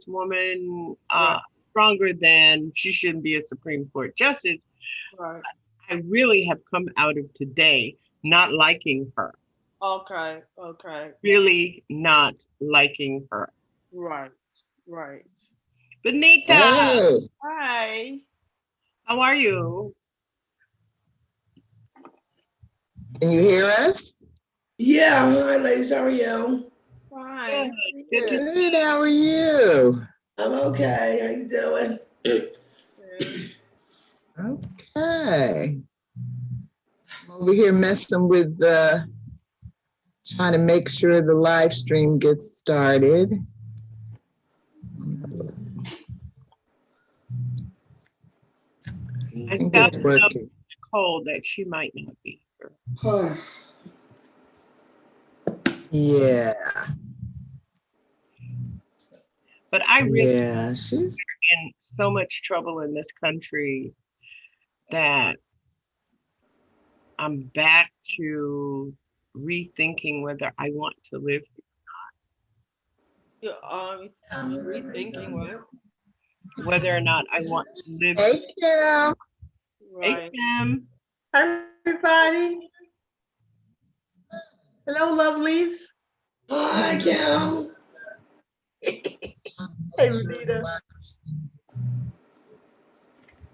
this woman stronger than she shouldn't be a Supreme Court justice. Right. I really have come out of today not liking her. Okay. Really not liking her. Right. Venita. Hey. Hi. How are you? Can you hear us? Yeah, hi ladies, how are you? Fine. Good, how are you? I'm okay, how you doing? Okay. I'm over here messing with trying to make sure the live stream gets started. I stopped working. Nicole that she might not be here. Yeah. But I really she's in so much trouble in this country that I'm back to rethinking whether I want to live You're rethinking what? Whether or not I want to live. Hey, Kim. Right. Hey, Kim. Hi, everybody. Hello, lovelies. Hi, Kim. Hey, Venita.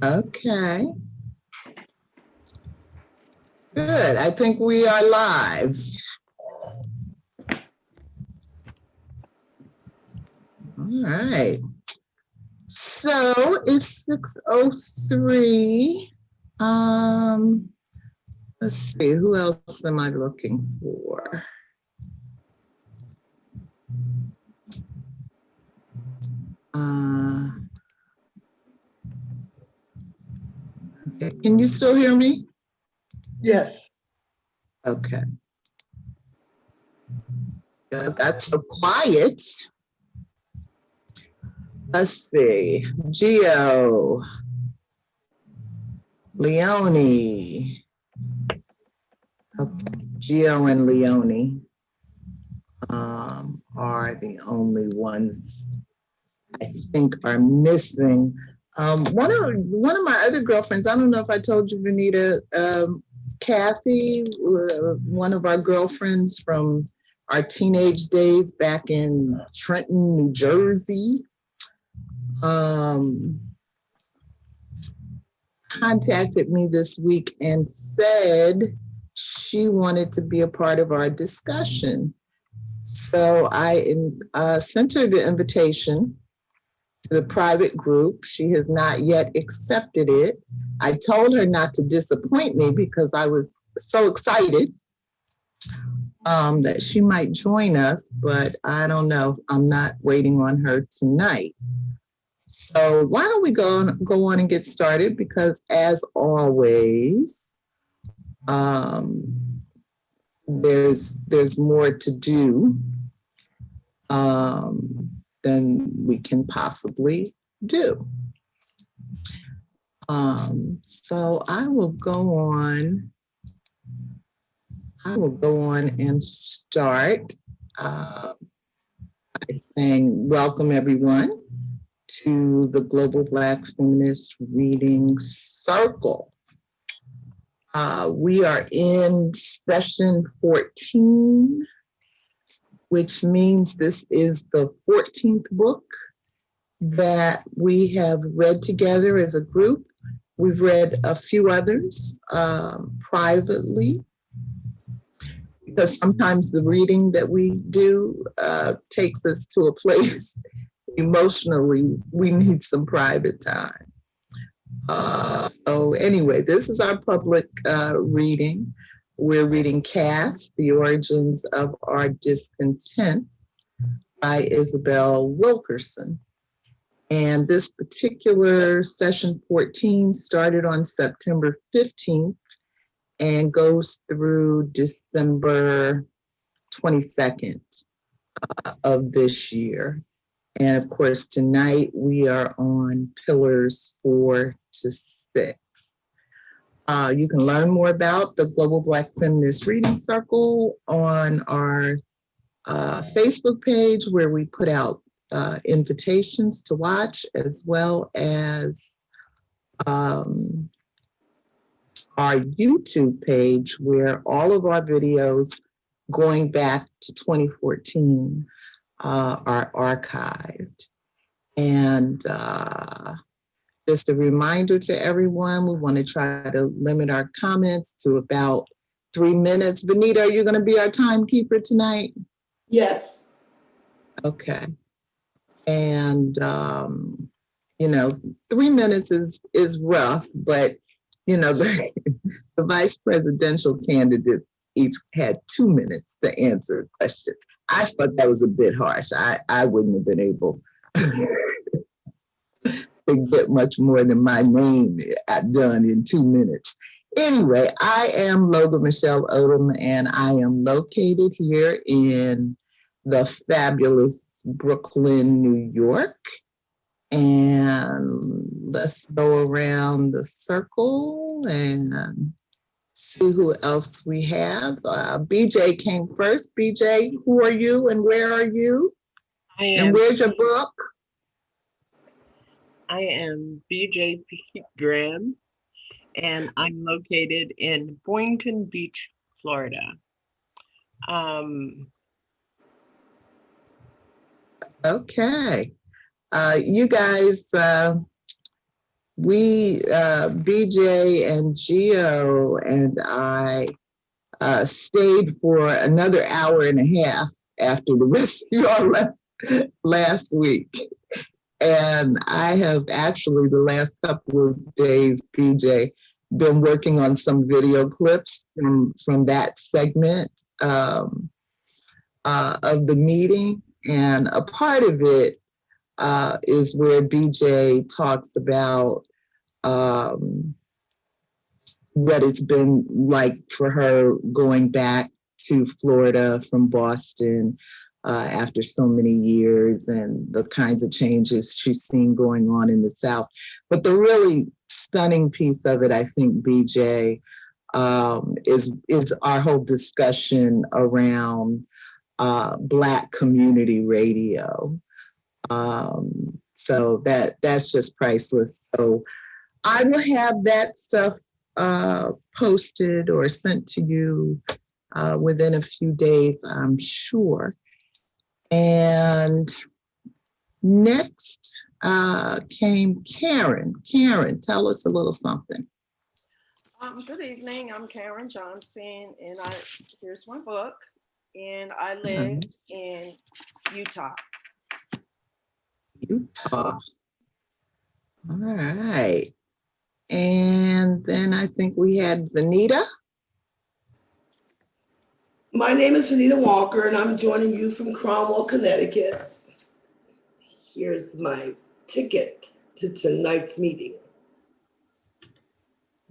Okay. Good. I think we are live. All right. So it's 6:03. Let's see, who else am I looking for? Okay. Can you still hear me? Yes. Okay. That's so quiet. Let's see. Gio. Leone. Okay. Gio and Leone are the only ones I think are missing. One of my other girlfriends, I don't know if I told you, Venita, Kathy, one of our girlfriends from our teenage days back in Trenton, New Jersey, contacted me this week and said she wanted to be a part of our discussion. So I sent her the invitation to the private group. She has not yet accepted it. I told her not to disappoint me because I was so excited that she might join us, but I don't know. I'm not waiting on her tonight. So why don't we go on and get started? Because as always, there's more to do than we can possibly do. So I will go on and start by saying welcome everyone to the Global Black Feminist Reading Circle. We are in session 14, which means this is the 14th book that we have read together as a group. We've read a few others privately, because sometimes the reading that we do takes us to a place emotionally we need some private time. So anyway, this is our public reading. We're reading Caste, The Origins of Our Discontents by Isabel Wilkerson. And this particular session 14 started on September 15th and goes through December 22nd of this year. And of course, tonight we are on pillars 4 to 6. You can learn more about the Global Black Feminist Reading Circle on our Facebook page, where we put out invitations to watch, as well as our YouTube page, where all of our videos going back to 2014 are archived. And just a reminder to everyone, we want to try to limit our comments to about 3 minutes. Venita, are you going to be our timekeeper tonight? Yes. Okay. And, 3 minutes is rough, but, the vice presidential candidates each had 2 minutes to answer a question. I thought that was a bit harsh. I wouldn't have been able to get much more than my name done in 2 minutes. Anyway, I am Logan Michelle Odom, and I am located here in the fabulous Brooklyn, New York. And let's go around the circle and see who else we have. BJ came first. BJ, who are you and where are you? And where's your book? I am BJ Graham, and I'm located in Boynton Beach, Florida. Okay. You guys, BJ and Gio and I stayed for another hour and a half after the rest of y'all left last week. And I have actually, the last couple of days, BJ, been working on some video clips from that segment of the meeting. And a part of it is where BJ talks about what it's been like for her going back to Florida from Boston after so many years, and the kinds of changes she's seen going on in the South. But the really stunning piece of it, I think, BJ, is our whole discussion around Black community radio. So that's just priceless. So I will have that stuff posted or sent to you within a few days, I'm sure. And next came Karen. Karen, tell us a little something. Good evening. I'm Karen Johnson, and here's my book. And I live in Utah. Utah. All right. And then I think we had Venita. My name is Venita Walker, and I'm joining you from Cromwell, Connecticut. Here's my ticket to tonight's meeting.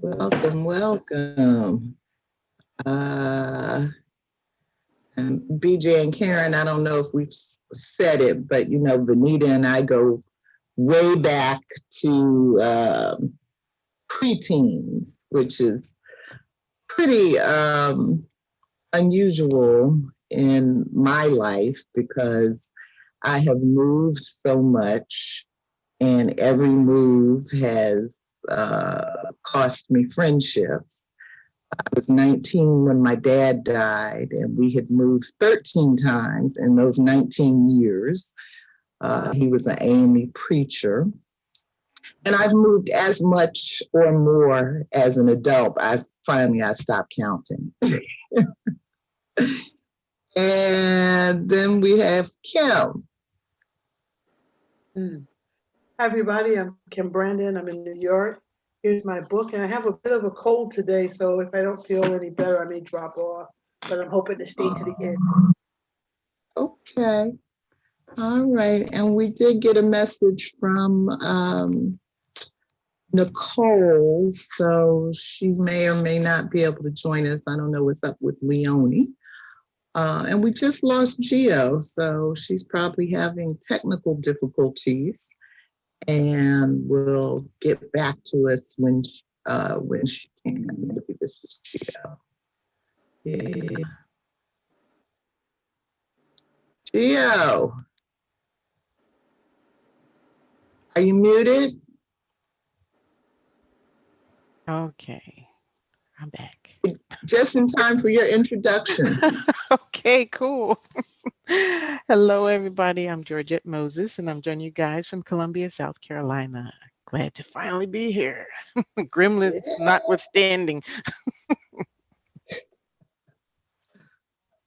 Welcome, welcome. And BJ and Karen, I don't know if we've said it, but Venita and I go way back to preteens, which is pretty unusual in my life because I have moved so much, and every move has cost me friendships. I was 19 when my dad died, and we had moved 13 times in those 19 years. He was an AME preacher. And I've moved as much or more as an adult. I stopped counting. And then we have Kim. Hi, everybody. I'm Kim Brandon. I'm in New York. Here's my book. And I have a bit of a cold today, so if I don't feel any better, I may drop off. But I'm hoping to stay to the end. Okay. All right. And we did get a message from Nicole, so she may or may not be able to join us. I don't know what's up with Leonie. And we just lost Gio, so she's probably having technical difficulties, and will get back to us when she can. Maybe this is Gio. Yeah. Gio. Are you muted? Okay, I'm back. Just in time for your introduction. Okay, cool. Hello, everybody. I'm Georgette Moses, and I'm joining you guys from Columbia, South Carolina. Glad to finally be here. Gremlins notwithstanding.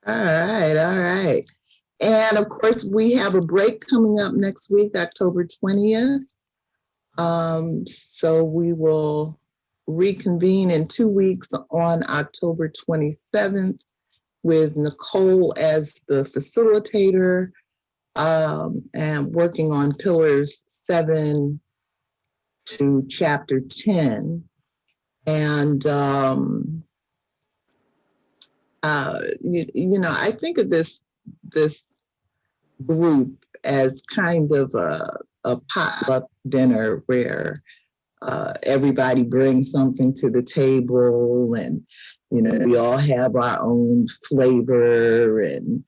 All right, all right. And of course, we have a break coming up next week, October 20th. So we will reconvene in 2 weeks on October 27th with Nicole as the facilitator, and working on pillars 7 to chapter 10. And, you know, I think of this group as kind of a potluck dinner where everybody brings something to the table, and you know, we all have our own flavor, and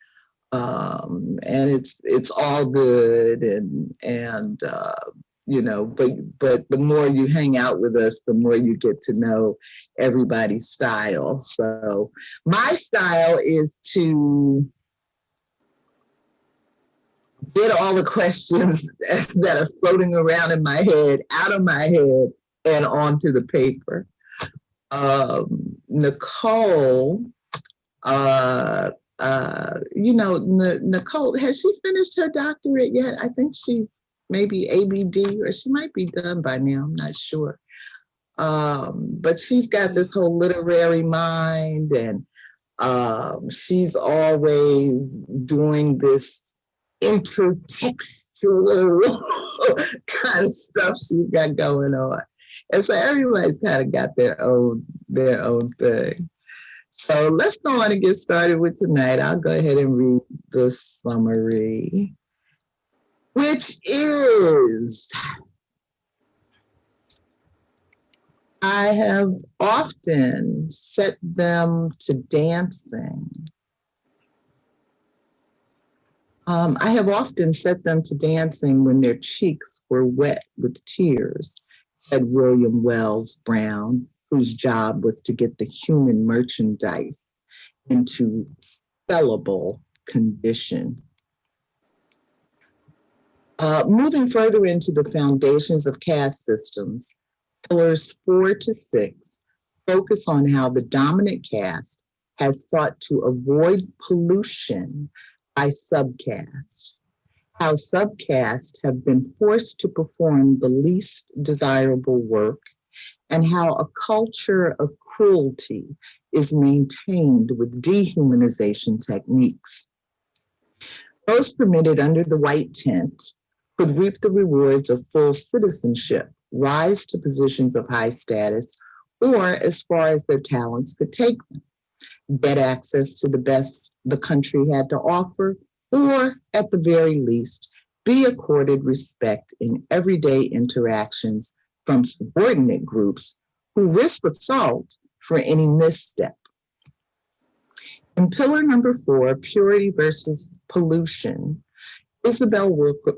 it's all good, and you know, but the more you hang out with us, the more you get to know everybody's style. So my style is to get all the questions that are floating around in my head out of my head and onto the paper. Nicole, you know, Nicole, has she finished her doctorate yet? I think she's maybe ABD, or she might be done by now. I'm not sure. But she's got this whole literary mind, and she's always doing this intertextual kind of stuff she's got going on. And so everybody's kind of got their own thing. So let's go on and get started with tonight. I'll go ahead and read the summary, which is, I have often set them to dancing. I have often set them to dancing when their cheeks were wet with tears, said William Wells Brown, whose job was to get the human merchandise into sellable condition. Moving further into the foundations of caste systems, pillars 4 to 6 focus on how the dominant caste has sought to avoid pollution by subcaste, how subcaste have been forced to perform the least desirable work, and how a culture of cruelty is maintained with dehumanization techniques. Those permitted under the white tent could reap the rewards of full citizenship, rise to positions of high status, or as far as their talents could take them, get access to the best the country had to offer, or at the very least, be accorded respect in everyday interactions from subordinate groups who risk assault for any misstep. In pillar number 4, purity versus pollution, Isabel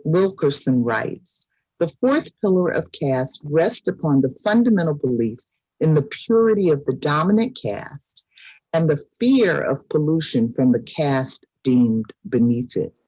Wilkerson writes, the fourth pillar of caste rests upon the fundamental belief in the purity of the dominant caste and the fear of pollution from the caste deemed beneath it.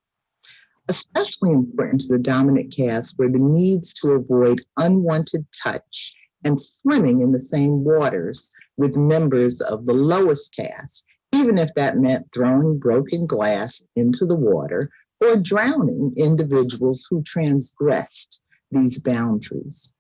Especially important to the dominant caste were the needs to avoid unwanted touch and swimming in the same waters with members of the lowest caste, even if that meant throwing broken glass into the water or drowning individuals who transgressed these boundaries.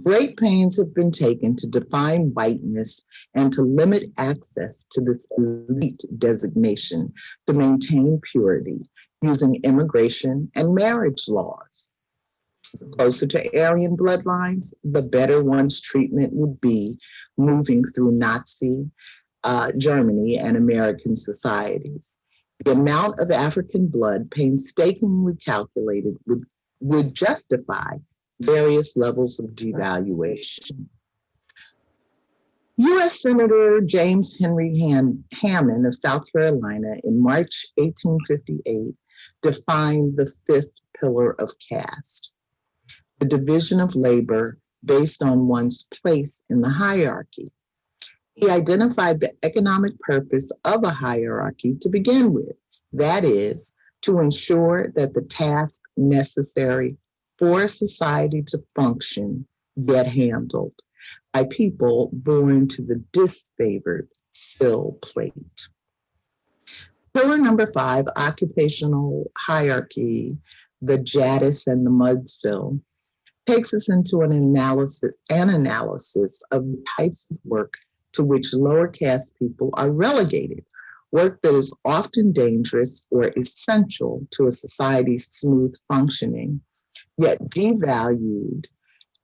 Great pains have been taken to define whiteness and to limit access to this elite designation to maintain purity using immigration and marriage laws. The closer to Aryan bloodlines, the better one's treatment would be moving through Nazi Germany and American societies. The amount of African blood painstakingly calculated would justify various levels of devaluation. U.S. Senator James Henry Hammond of South Carolina in March 1858 defined the fifth pillar of caste. the division of labor based on one's place in the hierarchy. He identified the economic purpose of a hierarchy to begin with, that is, to ensure that the tasks necessary for society to function get handled by people born to the disfavored sill plate. Pillar number 5, occupational hierarchy, the Janice and the mudsill, takes us into an analysis of the types of work to which lower caste people are relegated, work that is often dangerous or essential to a society's smooth functioning, yet devalued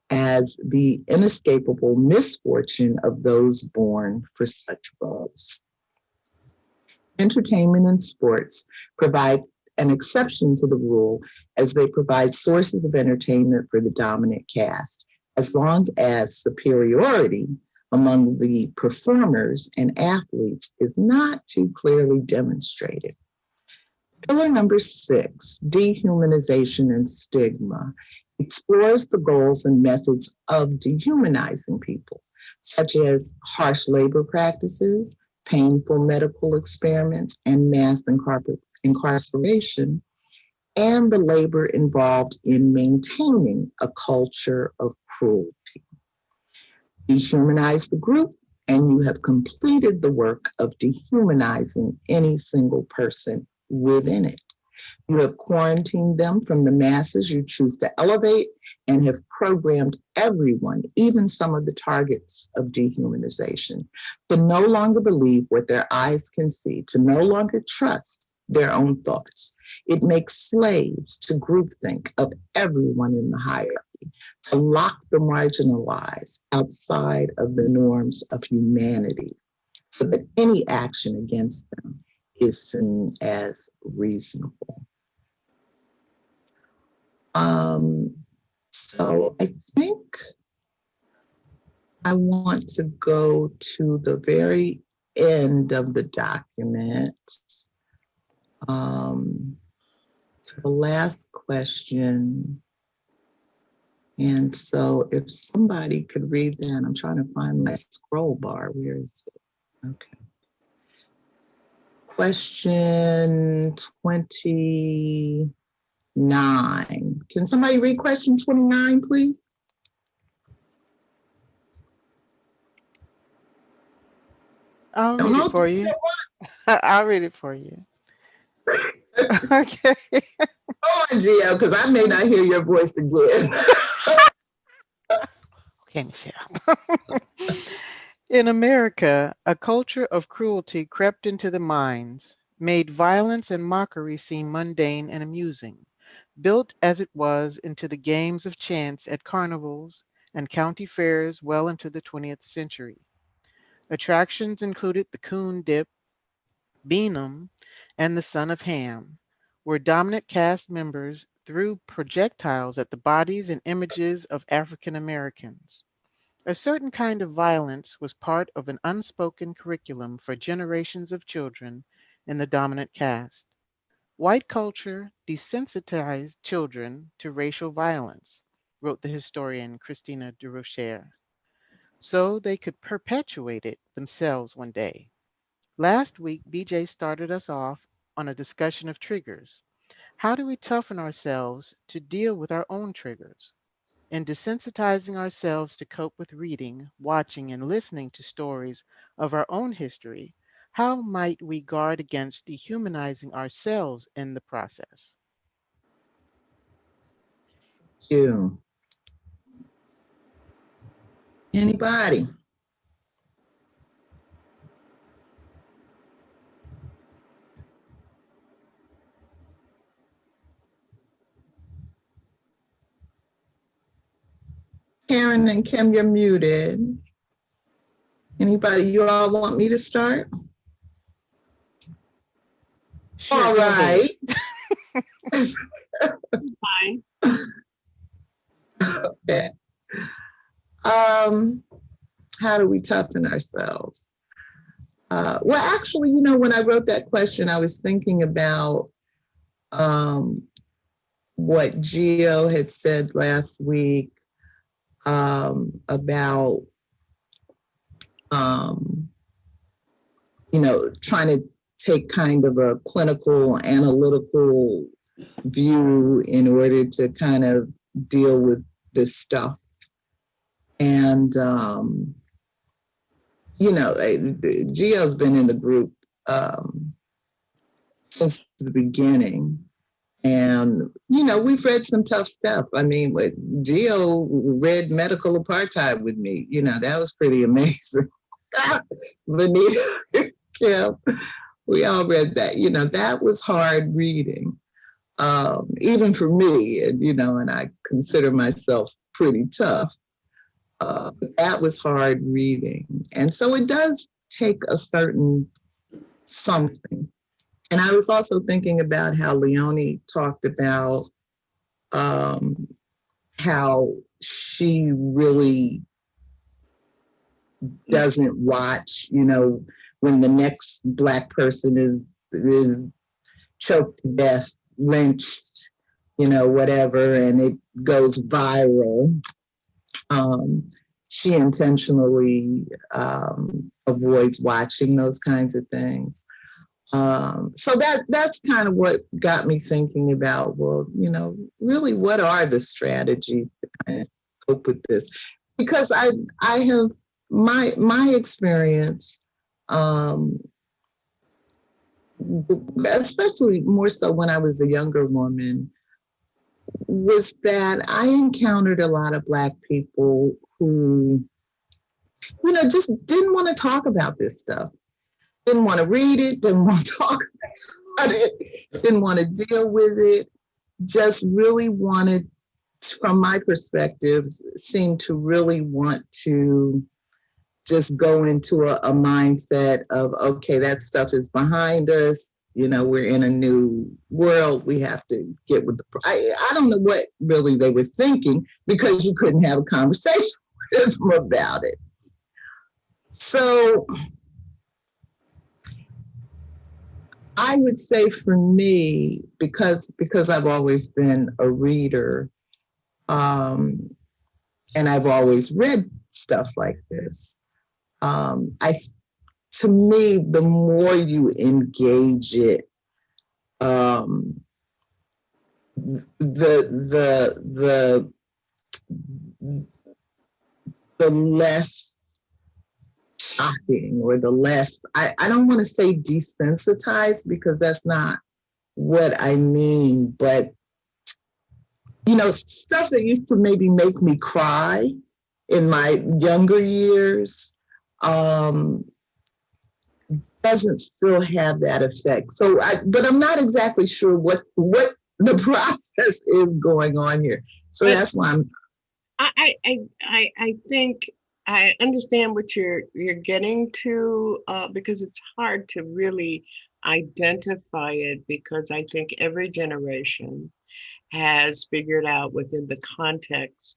as the inescapable misfortune of those born for such roles. Entertainment and sports provide an exception to the rule as they provide sources of entertainment for the dominant caste, as long as superiority among the performers and athletes is not too clearly demonstrated. Pillar number 6, dehumanization and stigma, explores the goals and methods of dehumanizing people, such as harsh labor practices, painful medical experiments, and mass incarceration, and the labor involved in maintaining a culture of cruelty. Dehumanize the group, and you have completed the work of dehumanizing any single person within it. You have quarantined them from the masses you choose to elevate and have programmed everyone, even some of the targets of dehumanization, to no longer believe what their eyes can see, to no longer trust their own thoughts. It makes slaves to groupthink of everyone in the hierarchy, to lock the marginalized outside of the norms of humanity, so that any action against them is seen as reasonable. So I think I want to go to the very end of the document, to the last question. And so if somebody could read that, I'm trying to find my scroll bar. Where is it? Okay. Question 29. Can somebody read question 29, please? I'll read it for you. I'll read it for you. Okay. Hold on, Gio, because I may not hear your voice again. Okay, Michelle. In America, a culture of cruelty crept into the minds, made violence and mockery seem mundane and amusing, built as it was into the games of chance at carnivals and county fairs well into the 20th century. Attractions included the coon dip, Beanham, and the son of Ham, where dominant caste members threw projectiles at the bodies and images of African Americans. A certain kind of violence was part of an unspoken curriculum for generations of children in the dominant caste. White culture desensitized children to racial violence, wrote the historian Christina de Rocher, so they could perpetuate it themselves one day. Last week, BJ started us off on a discussion of triggers. How do we toughen ourselves to deal with our own triggers? In desensitizing ourselves to cope with reading, watching, and listening to stories of our own history, how might we guard against dehumanizing ourselves in the process? Thank you. Anybody? Karen and Kim, you're muted. Anybody, you all want me to start? Sure, All go ahead. right. Fine. Okay. How do we toughen ourselves? Well, actually, when I wrote that question, I was thinking about what Gio had said last week about, trying to take kind of a clinical, analytical view in order to kind of deal with this stuff. And, Gio's been in the group since the beginning. And, we've read some tough stuff. I mean, Gio read Medical Apartheid with me. That was pretty amazing. Venita, Kim, we all read that. That was hard reading, even for me. And I consider myself pretty tough. That was hard reading. And so it does take a certain something. And I was also thinking about how Leonie talked about how she really doesn't watch, when the next Black person is choked to death, lynched, whatever, and it goes viral. She intentionally avoids watching those kinds of things. So that's kind of what got me thinking about, well, really, what are the strategies to kind of cope with this? Because I have my experience, especially more so when I was a younger woman, was that I encountered a lot of Black people who, just didn't want to talk about this stuff. Didn't want to read it, didn't want to talk about it, didn't want to deal with it, just really wanted, from my perspective, seemed to really want to just go into a mindset of, okay, that stuff is behind us. We're in a new world. We have to get with I don't know what really they were thinking, because you couldn't have a conversation with them about it. So I would say for me, because I've always been a reader, and I've always read stuff like this, to me, the more you engage it, the less shocking, or the less, I don't want to say desensitized, because that's not what I mean, but stuff that used to maybe make me cry in my younger years doesn't still have that effect. So, but I'm not exactly sure what the process is going on here. So that's why I think I understand what you're getting to, because it's hard to really identify it, because I think every generation has figured out, within the context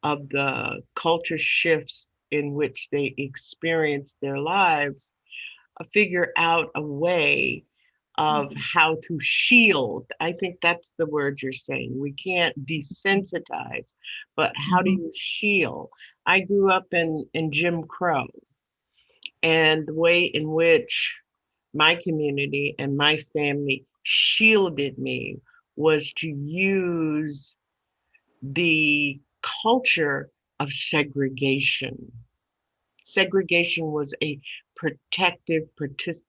of the culture shifts in which they experience their lives, figure out a way of how to shield. I think that's the word you're saying. We can't desensitize, but how do you shield? I grew up in Jim Crow, and the way in which my community and my family shielded me was to use the culture of segregation. Segregation was a protective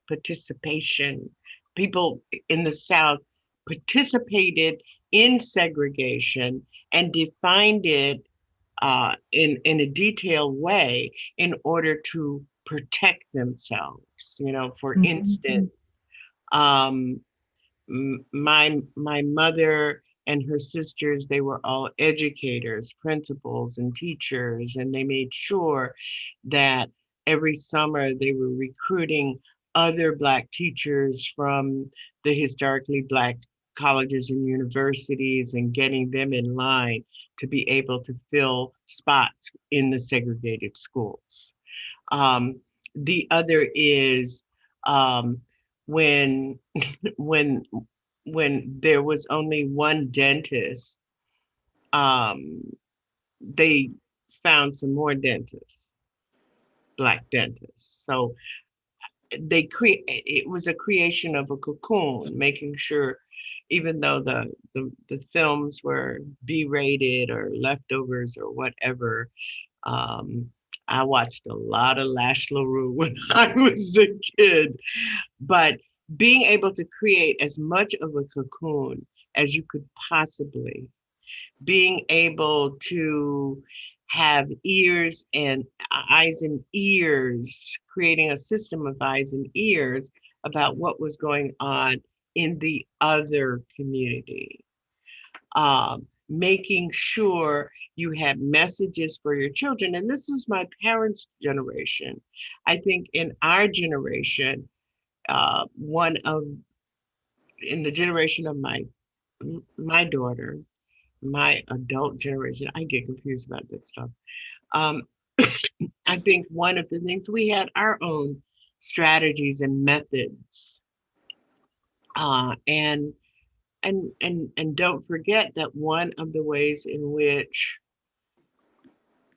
participation. People in the South participated in segregation and defined it in a detailed way in order to protect themselves. For instance, my mother and her sisters, they were all educators, principals, and teachers, and they made sure that every summer they were recruiting other Black teachers from the historically Black colleges and universities and getting them in line to be able to fill spots in the segregated schools. The other is when when when there was only one dentist, um, they found some more dentists, Black dentists. So it was a creation of a cocoon, making sure, even though the films were B-rated or leftovers or whatever, um, I watched a lot of Lash LaRue when I was a kid, but being able to create as much of a cocoon as you could possibly, being able to have ears and eyes and ears, creating a system of eyes and ears about what was going on in the other community. Making sure you had messages for your children. And this was my parents' generation. I think in our generation, in the generation of my daughter, my adult generation, I get confused about that stuff. Um, I think one of the things, we had our own strategies and methods, and don't forget that one of the ways in which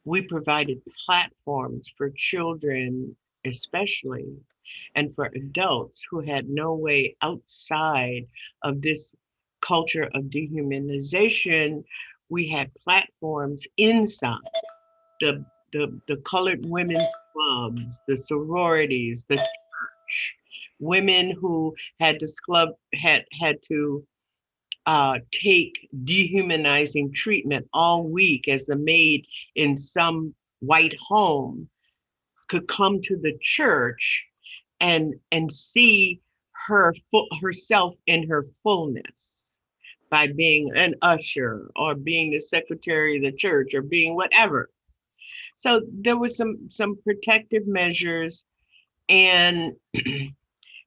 we provided platforms for children, especially, and for adults who had no way outside of this culture of dehumanization, we had platforms inside the colored women's clubs, the sororities, the church, women who had to take dehumanizing treatment all week as the maid in some white home could come to the church and see herself in her fullness by being an usher or being the secretary of the church or being whatever. So there was some protective measures, and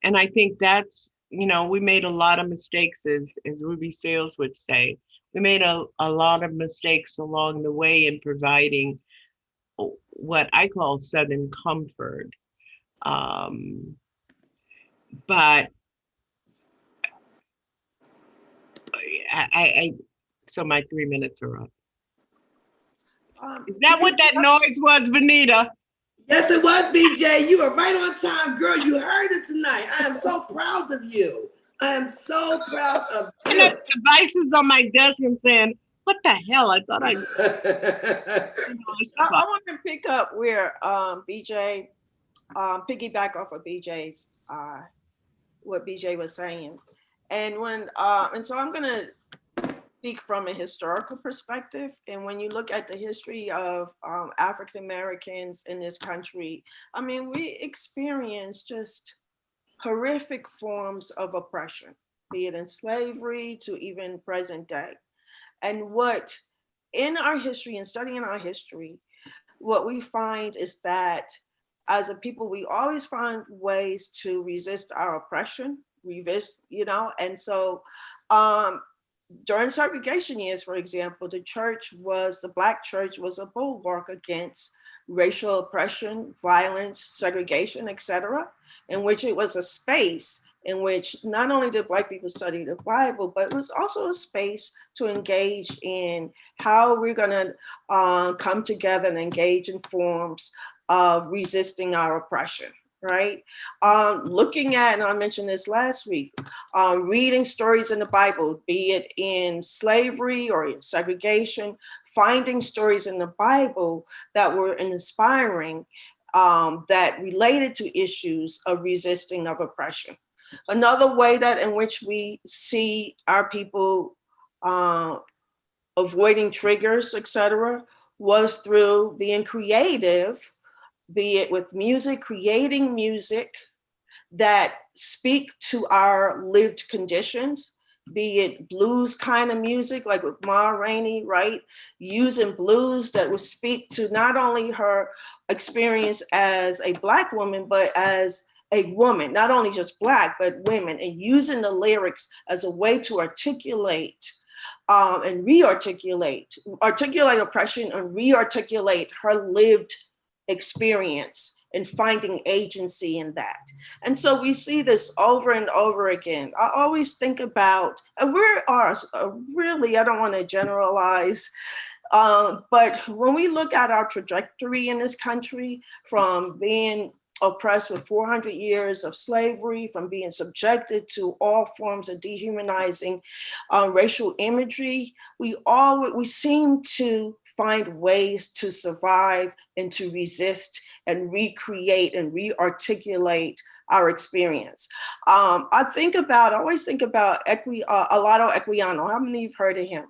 and I think that's, we made a lot of mistakes, as Ruby Sales would say. We made a lot of mistakes along the way in providing what I call Southern comfort. But I so my 3 minutes are up. Is that what that noise was, Venita? Yes, it was, BJ. You were right on time, girl. You heard it tonight. I am so proud of you. I am so proud of you. And the devices on my desk and saying, what the hell? I thought I want to pick up where BJ, piggyback off of BJ's, what BJ was saying. And so I'm going to speak from a historical perspective. And when you look at the history of African Americans in this country, I mean, we experience just horrific forms of oppression, be it in slavery to even present day. And what in our history and studying our history, what we find is that as a people, we always find ways to resist our oppression, and so during segregation years, for example, the Black church was a bulwark against racial oppression, violence, segregation, etc., in which it was a space in which not only did Black people study the Bible, but it was also a space to engage in how we're going to come together and engage in forms of resisting our oppression. Right? Looking at, and I mentioned this last week, reading stories in the Bible, be it in slavery or in segregation, finding stories in the Bible that were inspiring, that related to issues of resisting of oppression. Another way that in which we see our people avoiding triggers, etc., was through being creative, be it with music, creating music that speak to our lived conditions, be it blues kind of music, like with Ma Rainey, right? Using blues that would speak to not only her experience as a Black woman, but as a woman, not only just Black, but women, and using the lyrics as a way to articulate and articulate oppression and re-articulate her lived experience and finding agency in that. And so we see this over and over again. I always think about, and we are really, I don't want to generalize, but when we look at our trajectory in this country, from being oppressed with 400 years of slavery, from being subjected to all forms of dehumanizing racial imagery, we seem to find ways to survive and to resist and recreate and re-articulate our experience. I always think about Alado Equiano. How many of you have heard of him?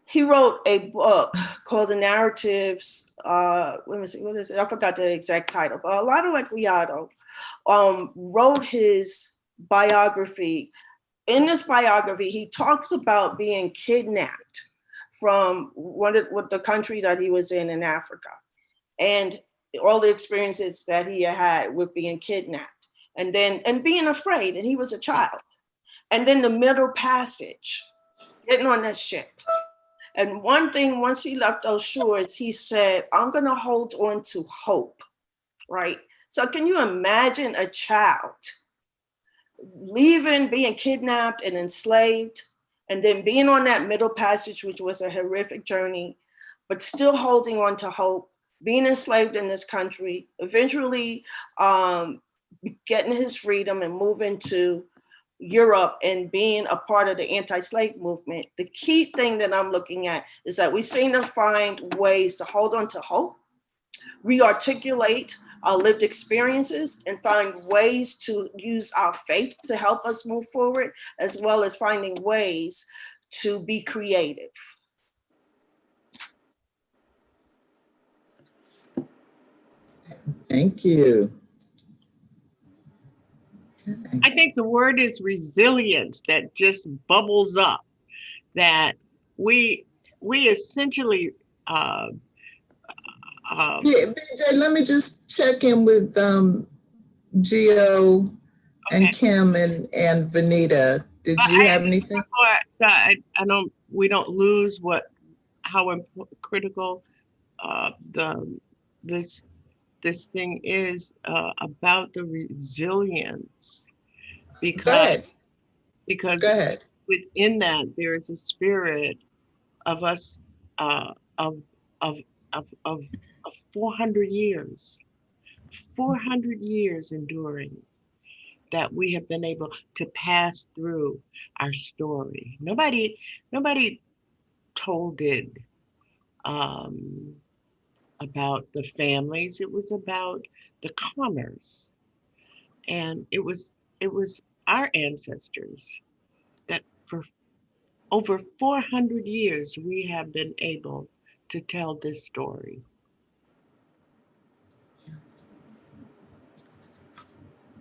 He wrote a book called The Narratives, let me see, what is it? I forgot the exact title, but Alado Equiano wrote his biography. In this biography, he talks about being kidnapped from the country that he was in Africa, and all the experiences that he had with being kidnapped, and being afraid, and he was a child. And then the middle passage, getting on that ship. And one thing, once he left those shores, he said, I'm gonna hold on to hope, right? So can you imagine a child leaving, being kidnapped and enslaved, and then being on that middle passage, which was a horrific journey, but still holding on to hope, being enslaved in this country, eventually getting his freedom and moving to Europe and being a part of the anti-slave movement. The key thing that I'm looking at is that we seem to find ways to hold on to hope, re-articulate our lived experiences, and find ways to use our faith to help us move forward, as well as finding ways to be creative. Thank you. I think the word is resilience that just bubbles up, that we essentially Yeah, BJ, let me just check in with Gio and Kim and Venita. Did you have anything? So we don't lose how critical this thing is about the resilience, because Go ahead. within that there is a spirit of us of 400 years enduring, that we have been able to pass through our story. Nobody told it about the families. It was about the commerce, and it was our ancestors that for over 400 years we have been able to tell this story.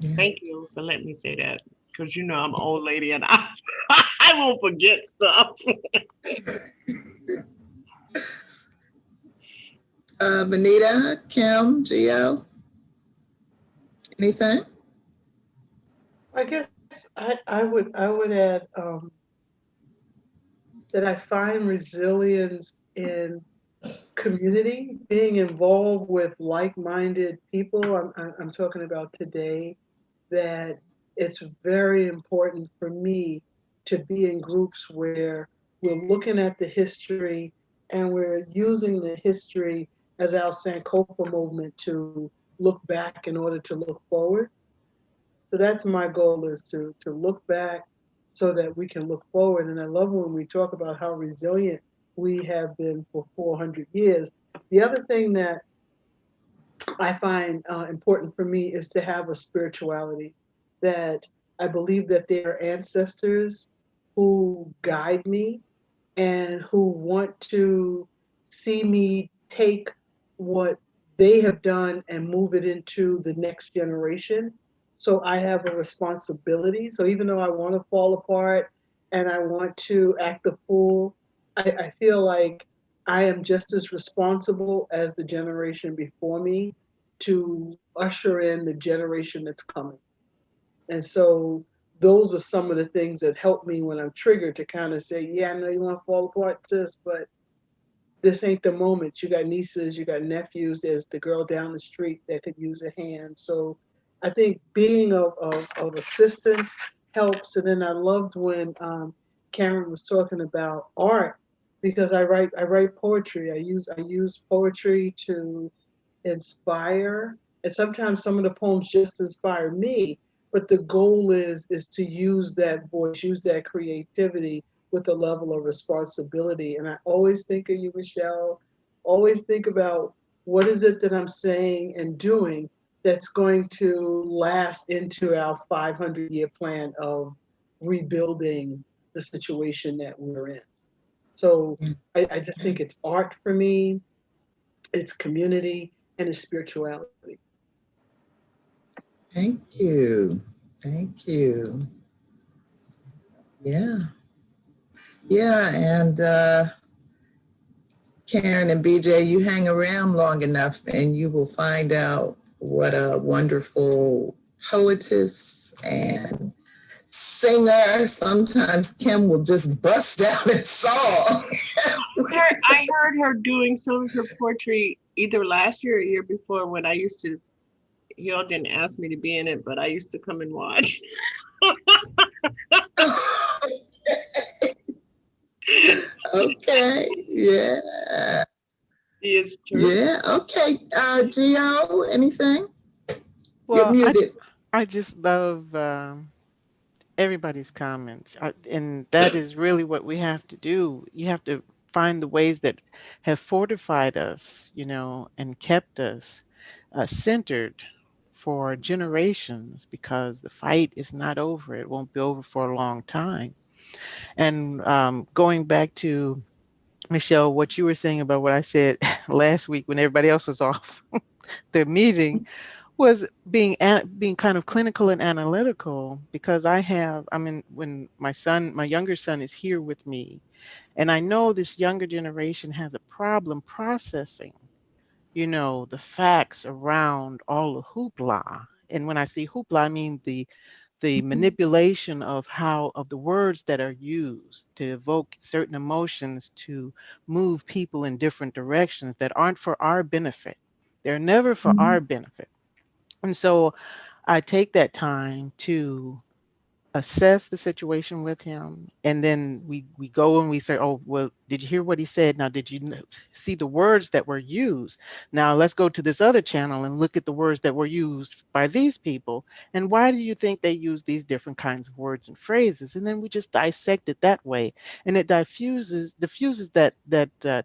Yeah. Thank you for letting me say that, because I'm an old lady and I won't forget stuff. Venita, Kim, Gio, anything? I guess I would add that I find resilience in community, being involved with like-minded people. I'm talking about today, that it's very important for me to be in groups where we're looking at the history and we're using the history as our Sankofa movement to look back in order to look forward. So that's my goal, is to look back so that we can look forward. And I love when we talk about how resilient we have been for 400 years. The other thing that I find important for me is to have a spirituality, that I believe that there are ancestors who guide me and who want to see me take what they have done and move it into the next generation. So I have a responsibility. So even though I want to fall apart and I want to act a fool, I feel like I am just as responsible as the generation before me to usher in the generation that's coming. And so those are some of the things that help me when I'm triggered to kind of say, yeah, I know you want to fall apart, sis, but this ain't the moment. You got nieces, you got nephews. There's the girl down the street that could use a hand. So I think being of assistance helps. And then I loved when Karen was talking about art, because I write poetry. I use poetry to inspire, and sometimes some of the poems just inspire me, but the goal is to use that voice, use that creativity with a level of responsibility. And I always think of you, Michelle. Always think about what is it that I'm saying and doing that's going to last into our 500-year plan of rebuilding the situation that we're in. So I just think it's art for me, it's community, and it's spirituality. Thank you. Thank you. Yeah. Yeah. And Karen and BJ, you hang around long enough and you will find out what a wonderful poetess and singer. Sometimes Kim will just bust out in song. I heard her doing some of her poetry either last year or year before when I used to. Y'all didn't ask me to be in it, but I used to come and watch. Okay. Yeah. It's true. Yeah. Okay. Gio, anything? You're Well, muted. I just love everybody's comments. And that is really what we have to do. You have to find the ways that have fortified us, and kept us centered for generations, because the fight is not over. It won't be over for a long time. And going back to Michelle, what you were saying about what I said last week when everybody else was off the meeting, was being kind of clinical and analytical, because when my younger son is here with me, and I know this younger generation has a problem processing, the facts around all the hoopla. And when I say hoopla, I mean the manipulation of the words that are used to evoke certain emotions, to move people in different directions that aren't for our benefit. They're never for our benefit. And so I take that time to assess the situation with him, and then we go and we say, oh, well, did you hear what he said? Now, did you see the words that were used? Now let's go to this other channel and look at the words that were used by these people, and why do you think they use these different kinds of words and phrases? And then we just dissect it that way, and it diffuses that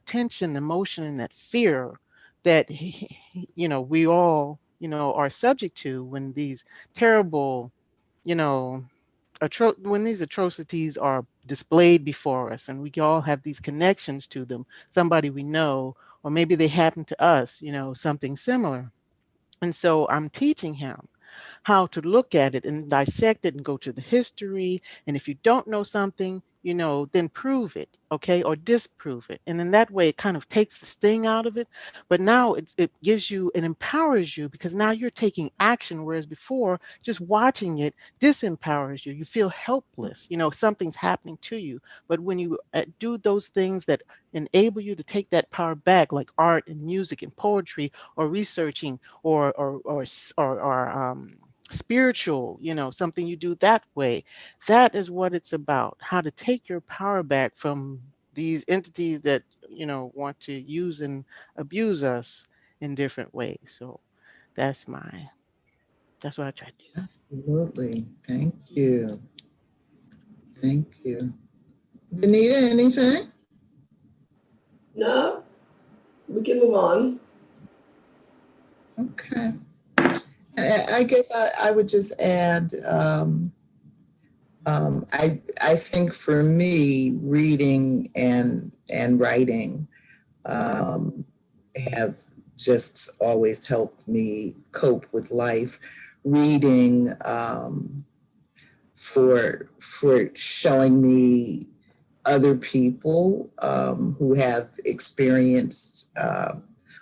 tension, emotion, and that fear that we all are subject to when these terrible, you know when these atrocities are displayed before us, and we all have these connections to them, somebody we know, or maybe they happen to us, something similar. And so I'm teaching him how to look at it and dissect it and go to the history. And if you don't know something, then prove it, okay, or disprove it. And in that way, it kind of takes the sting out of it. But now it gives you and empowers you, because now you're taking action, whereas before, just watching it disempowers you. You feel helpless, something's happening to you. But when you do those things that enable you to take that power back, like art and music and poetry, or researching, or spiritual, something you do that way. That is what it's about, how to take your power back from these entities that, want to use and abuse us in different ways. So that's what I try to do. Absolutely. Thank you. Thank you. Venita, anything? No, we can move on. Okay. I guess I would just add, I think for me, reading and writing have just always helped me cope with life. Reading for showing me other people who have experienced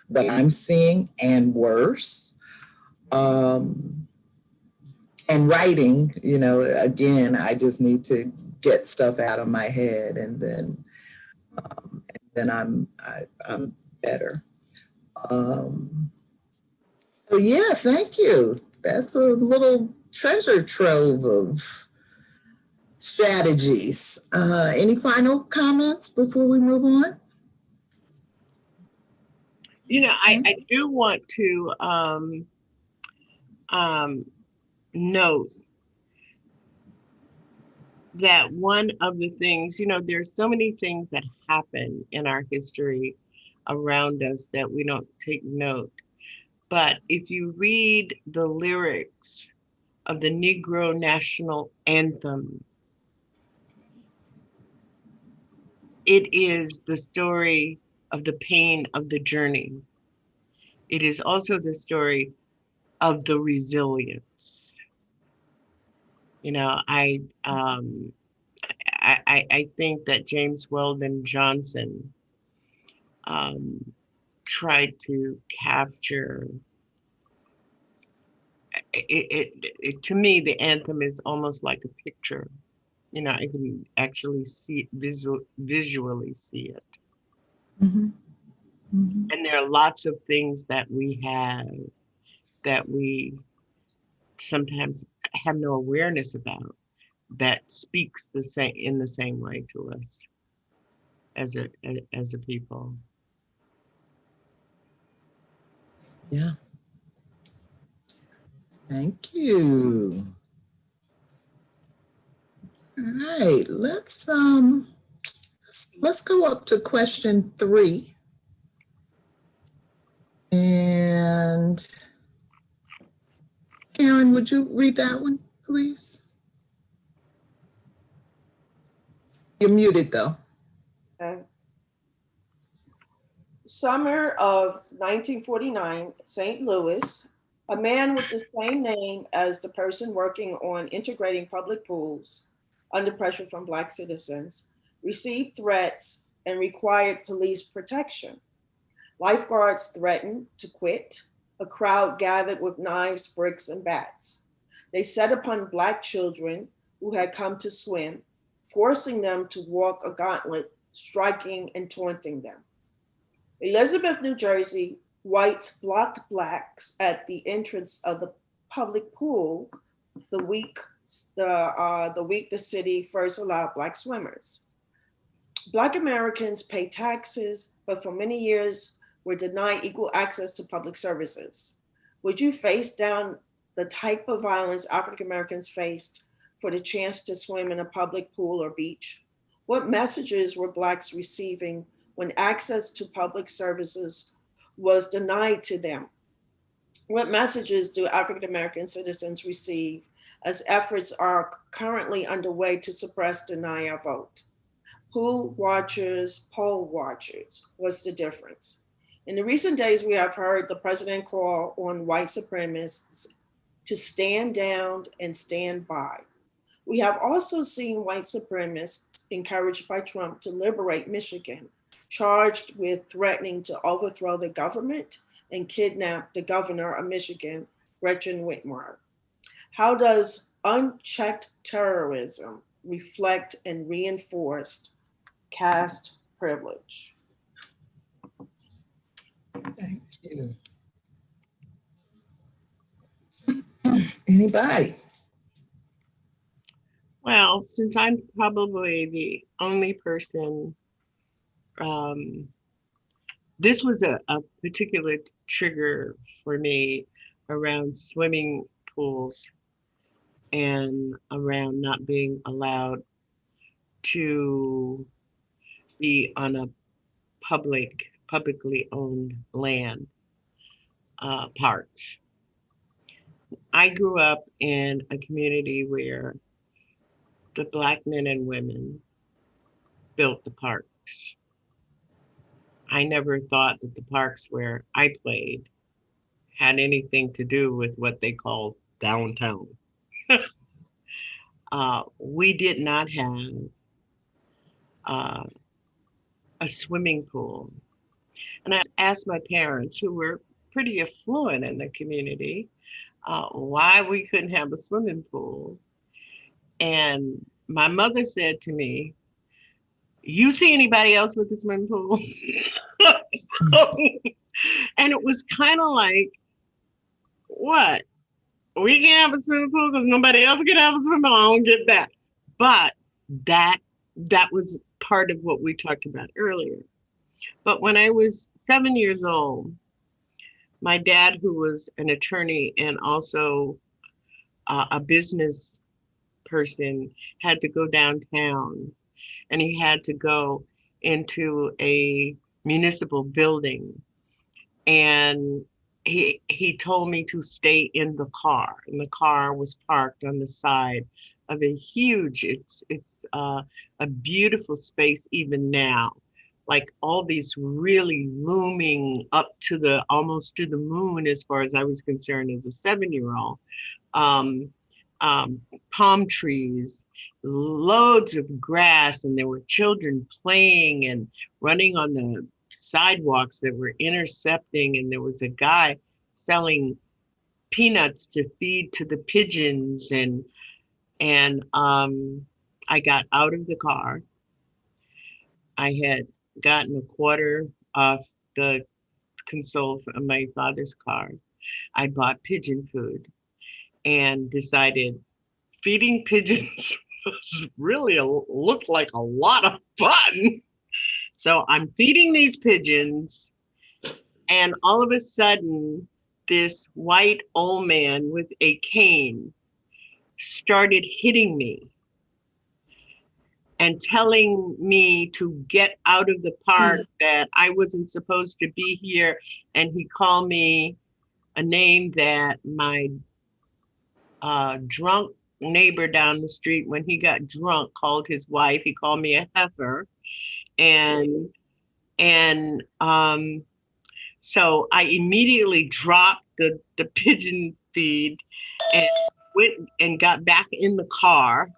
what I'm seeing and worse. And writing, again, I just need to get stuff out of my head, and then then I'm better. So yeah, thank you. That's a little treasure trove of strategies. Any final comments before we move on? You know, I do want to note that one of the things, you know, there's so many things that happen in our history around us that we don't take note. But if you read the lyrics of the Negro National Anthem, it is the story of the pain of the journey. It is also the story of the resilience. You know, I think that James Weldon Johnson tried to capture to me, the anthem is almost like a picture. You know, I can actually see visually see it. Mm-hmm. Mm-hmm. And there are lots of things that we have that we sometimes have no awareness about that speaks the same in the same way to us as a people. Yeah. Thank you. All right, let's go up to question 3. And Karen, would you read that one, please? You're muted though. Okay. Summer of 1949, St. Louis, a man with the same name as the person working on integrating public pools under pressure from Black citizens, received threats and required police protection. Lifeguards threatened to quit. A crowd gathered with knives, bricks, and bats. They set upon Black children who had come to swim, forcing them to walk a gauntlet, striking and taunting them. Elizabeth, New Jersey, whites blocked Blacks at the entrance of the public pool the week the city first allowed Black swimmers. Black Americans pay taxes, but for many years were denied equal access to public services. Would you face down the type of violence African Americans faced for the chance to swim in a public pool or beach? What messages were Blacks receiving when access to public services was denied to them? What messages do African American citizens receive as efforts are currently underway to suppress, deny our vote? Pool watchers, poll watchers, what's the difference? In the recent days, we have heard the president call on white supremacists to stand down and stand by. We have also seen white supremacists encouraged by Trump to liberate Michigan, charged with threatening to overthrow the government and kidnap the governor of Michigan, Gretchen Whitmer. How does unchecked terrorism reflect and reinforce caste privilege? Thank you. Anybody? Well, since I'm probably the only person, this was a particular trigger for me around swimming pools and around not being allowed to be on a publicly owned land, parks. I grew up in a community where the Black men and women built the parks. I never thought that the parks where I played had anything to do with what they called downtown. We did not have uh, a swimming pool. And I asked my parents, who were pretty affluent in the community, why we couldn't have a swimming pool. And my mother said to me, you see anybody else with a swimming pool? So, and it was kind of like, what? We can have a swimming pool because nobody else can have a swimming pool. I don't get that. But that that was part of what we talked about earlier. But when I was 7 years old, my dad, who was an attorney and also a business person, had to go downtown, and he had to go into a municipal building, and he told me to stay in the car, and the car was parked on the side of a huge, it's a beautiful space even now, like all these really looming up to the almost to the moon as far as I was concerned as a 7-year old, um, um, palm trees, loads of grass, and there were children playing and running on the sidewalks that were intercepting, and there was a guy selling peanuts to feed to the pigeons, and I got out of the car. I had gotten a quarter off the console of my father's car. I bought pigeon food and decided feeding pigeons was really looked like a lot of fun. So I'm feeding these pigeons, and all of a sudden, this white old man with a cane started hitting me and telling me to get out of the park, that I wasn't supposed to be here. And he called me a name that my drunk neighbor down the street, when he got drunk, called his wife. He called me a heifer. And so I immediately dropped the pigeon feed and went and got back in the car.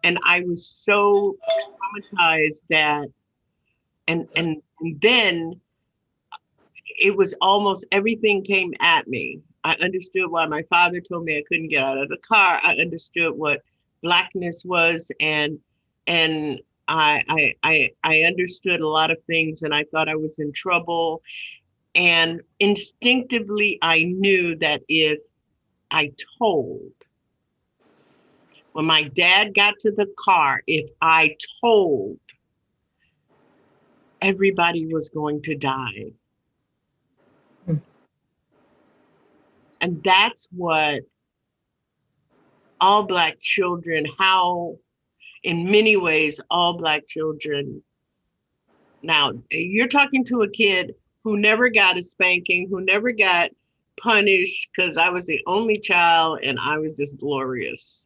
And I was so traumatized that, and then it was almost everything came at me. I understood why my father told me I couldn't get out of the car. I understood what blackness was, and I understood a lot of things, and I thought I was in trouble. And instinctively, I knew that if I told, when my dad got to the car, if I told, everybody was going to die. And that's what all Black children, how in many ways, all Black children. Now, you're talking to a kid who never got a spanking, who never got punished because I was the only child and I was just glorious.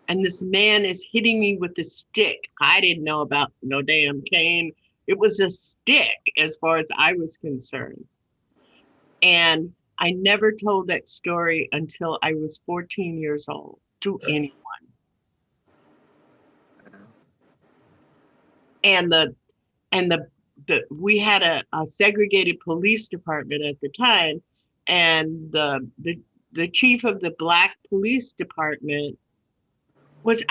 And this man is hitting me with a stick. I didn't know about no damn cane. It was a stick as far as I was concerned. And I never told that story until I was 14 years old to anyone. And we had a segregated police department at the time, and the chief of the Black police department was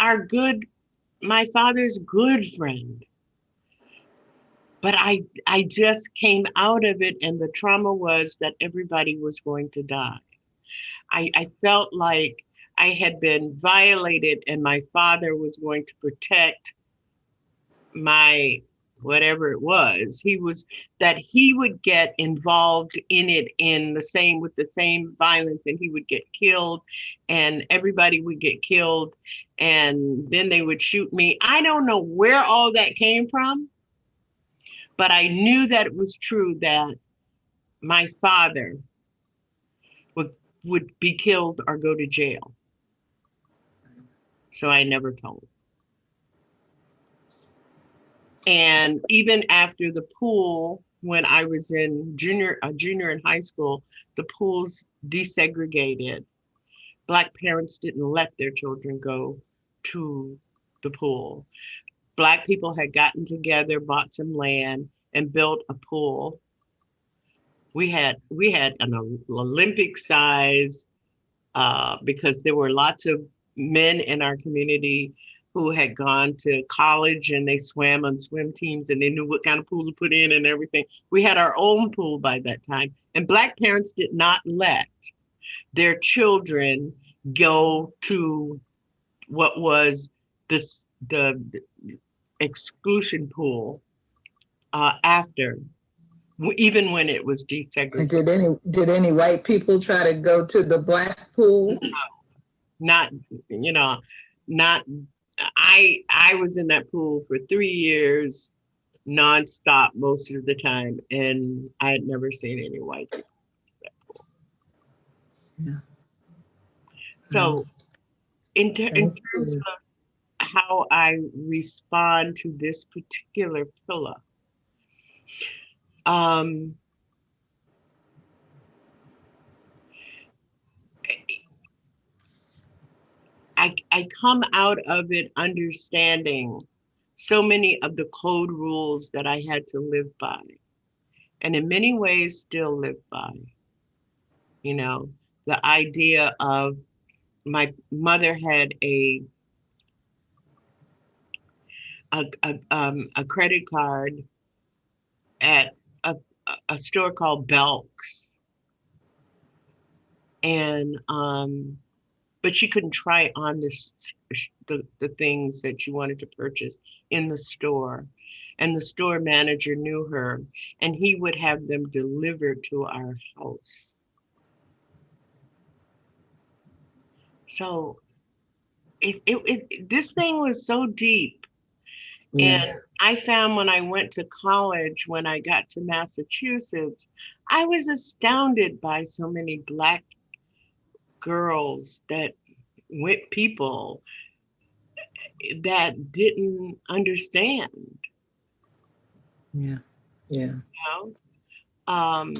my father's good friend. But I just came out of it, and the trauma was that everybody was going to die. I felt like I had been violated, and my father was going to protect my whatever it was. He would get involved in it with the same violence, and he would get killed, and everybody would get killed, and then they would shoot me. I don't know where all that came from, but I knew that it was true, that my father would be killed or go to jail. So I never told. And even after the pool, when I was in junior in high school, the pools desegregated. Black parents didn't let their children go to the pool. Black people had gotten together, bought some land, and built a pool. We had an Olympic size, because there were lots of men in our community who had gone to college and they swam on swim teams and they knew what kind of pool to put in and everything. We had our own pool by that time. And Black parents did not let their children go to what was the exclusion pool after, even when it was desegregated. Did any white people try to go to the Black pool? Not, not. I was in that pool for 3 years, nonstop most of the time, and I had never seen any white people in that pool. Yeah. So, in terms of how I respond to this particular pillar, I come out of it understanding so many of the code rules that I had to live by, and in many ways still live by. The idea of my mother had a credit card at a store called Belk's, and but she couldn't try on the things that she wanted to purchase in the store. And the store manager knew her, and he would have them delivered to our house. So this thing was so deep. Yeah. And I found when I went to college, when I got to Massachusetts, I was astounded by so many Black girls with people that didn't understand. Yeah. You know?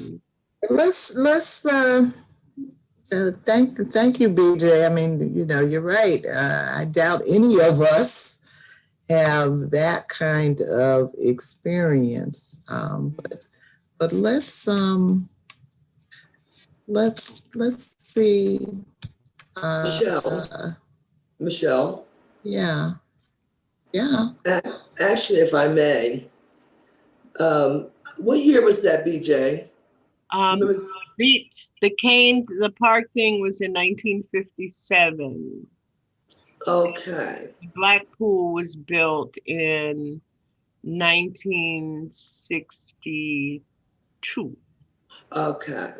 Let's thank you, BJ. I mean, you're right. I doubt any of us have that kind of experience. But let's see. Michelle. Yeah. Actually, if I may, what year was that, BJ? The park thing was in 1957. Okay. The Black Pool was built in 1962. Okay.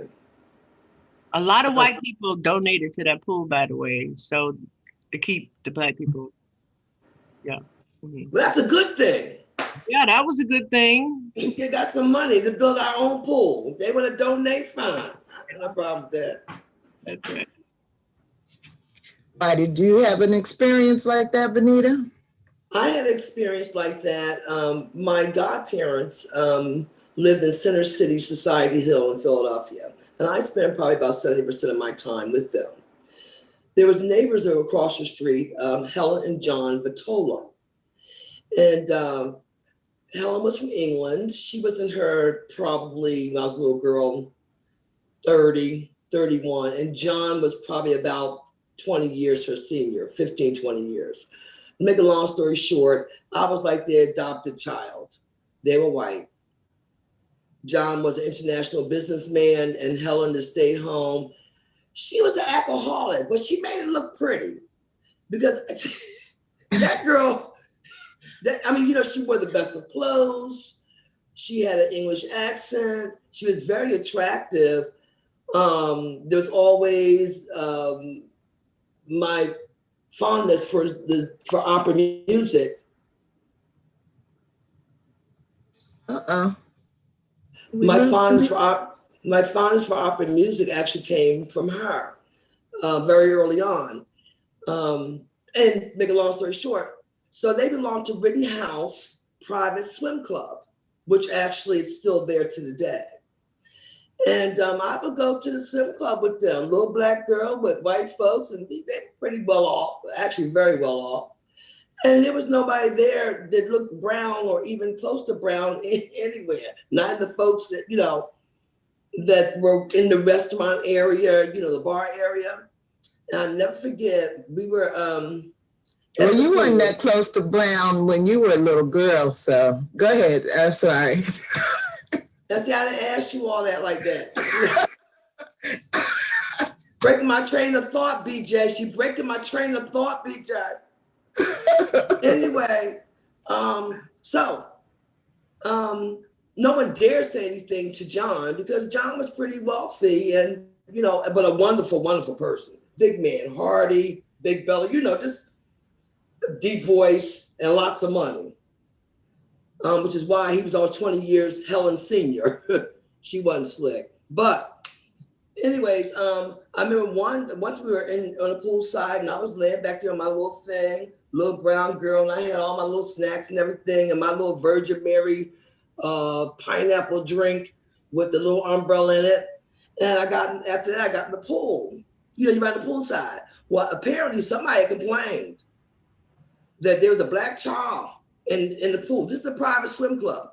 A lot of white people donated to that pool, by the way, so to keep the Black people. Yeah. Mm-hmm. Well, that's a good thing. Yeah, that was a good thing. We got some money to build our own pool. If they want to donate, fine. No problem with that. That's right. Why, did you have an experience like that, Venita? I had an experience like that. My godparents lived in Center City, Society Hill in Philadelphia. And I spent probably about 70% of my time with them. There was neighbors that were across the street, Helen and John Vitolo. And Helen was from England. She was in her probably, when I was a little girl, 30, 31. And John was probably about 20 years her senior, 15, 20 years. To make a long story short, I was like their adopted child. They were white. John was an international businessman and Helen just stayed home. She was an alcoholic, but she made it look pretty because that girl, she wore the best of clothes. She had an English accent. She was very attractive. There was always my fondness for opera music. My fondness for opera music actually came from her very early on. And make a long story short, so they belonged to Rittenhouse Private Swim Club, which actually is still there to the day. And I would go to the swim club with them, little Black girl with white folks, and they're pretty well off, actually very well off. And there was nobody there that looked brown or even close to brown anywhere. Not the folks that, that were in the restaurant area, the bar area. And I'll never forget, we were Well, you weren't that close to brown when you were a little girl, so go ahead. I'm sorry. That's how I didn't ask you all that like that. Breaking my train of thought, BJ. She breaking my train of thought, BJ. Anyway, no one dared say anything to John because John was pretty wealthy and, but a wonderful, wonderful person. Big man, hearty, big belly, just deep voice and lots of money. Which is why he was always 20 years Helen Senior. She wasn't slick. But anyways, I remember once we were on the pool side and I was laying back there on my little thing, little brown girl, and I had all my little snacks and everything and my little Virgin Mary pineapple drink with the little umbrella in it. And after that, I got in the pool. You're by the pool side. Well, apparently somebody complained that there was a black child in the pool. This is a private swim club.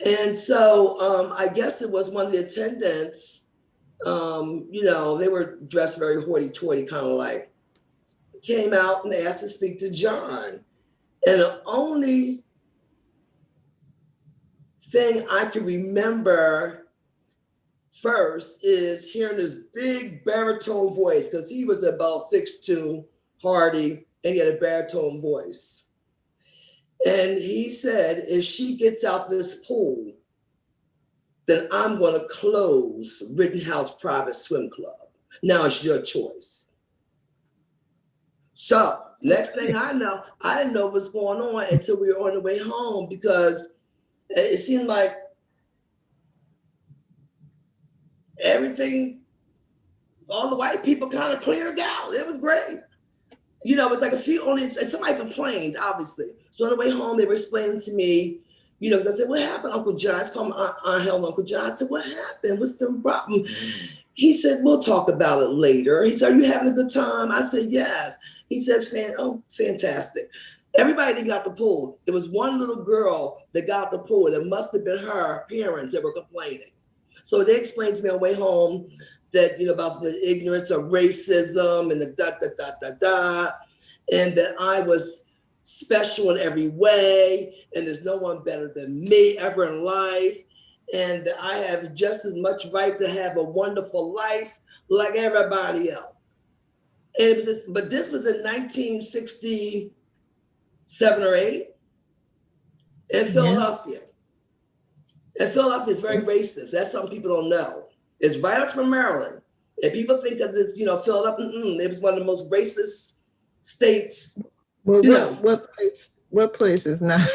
And so I guess it was one of the attendants, they were dressed very hoity-toity, kind of like, came out and asked to speak to John. And the only thing I can remember first is hearing this big baritone voice, because he was about 6'2", hearty, and he had a baritone voice. And he said, if she gets out this pool, then I'm going to close Rittenhouse Private Swim Club. Now it's your choice. So next thing I know, I didn't know what was going on until we were on the way home, because it seemed like everything, all the white people kind of cleared out. It was great. It's like and somebody complained, obviously. So on the way home, they were explaining to me, because I said, what happened, Uncle John? I called my Aunt Helen Uncle John. I said, what happened? What's the problem? He said, we'll talk about it later. He said, are you having a good time? I said, yes. He says, fantastic. Everybody didn't got the pool. There was one little girl that got the pool. It must have been her parents that were complaining. So they explained to me on the way home that, about the ignorance of racism and the and that I was special in every way, and there's no one better than me ever in life, and that I have just as much right to have a wonderful life like everybody else. And but this was in 1967 or 8 in Philadelphia. And Philadelphia is very racist. That's something people don't know. It's right up from Maryland. And people think that it's, Philadelphia, it was one of the most racist states. Well, what place is not?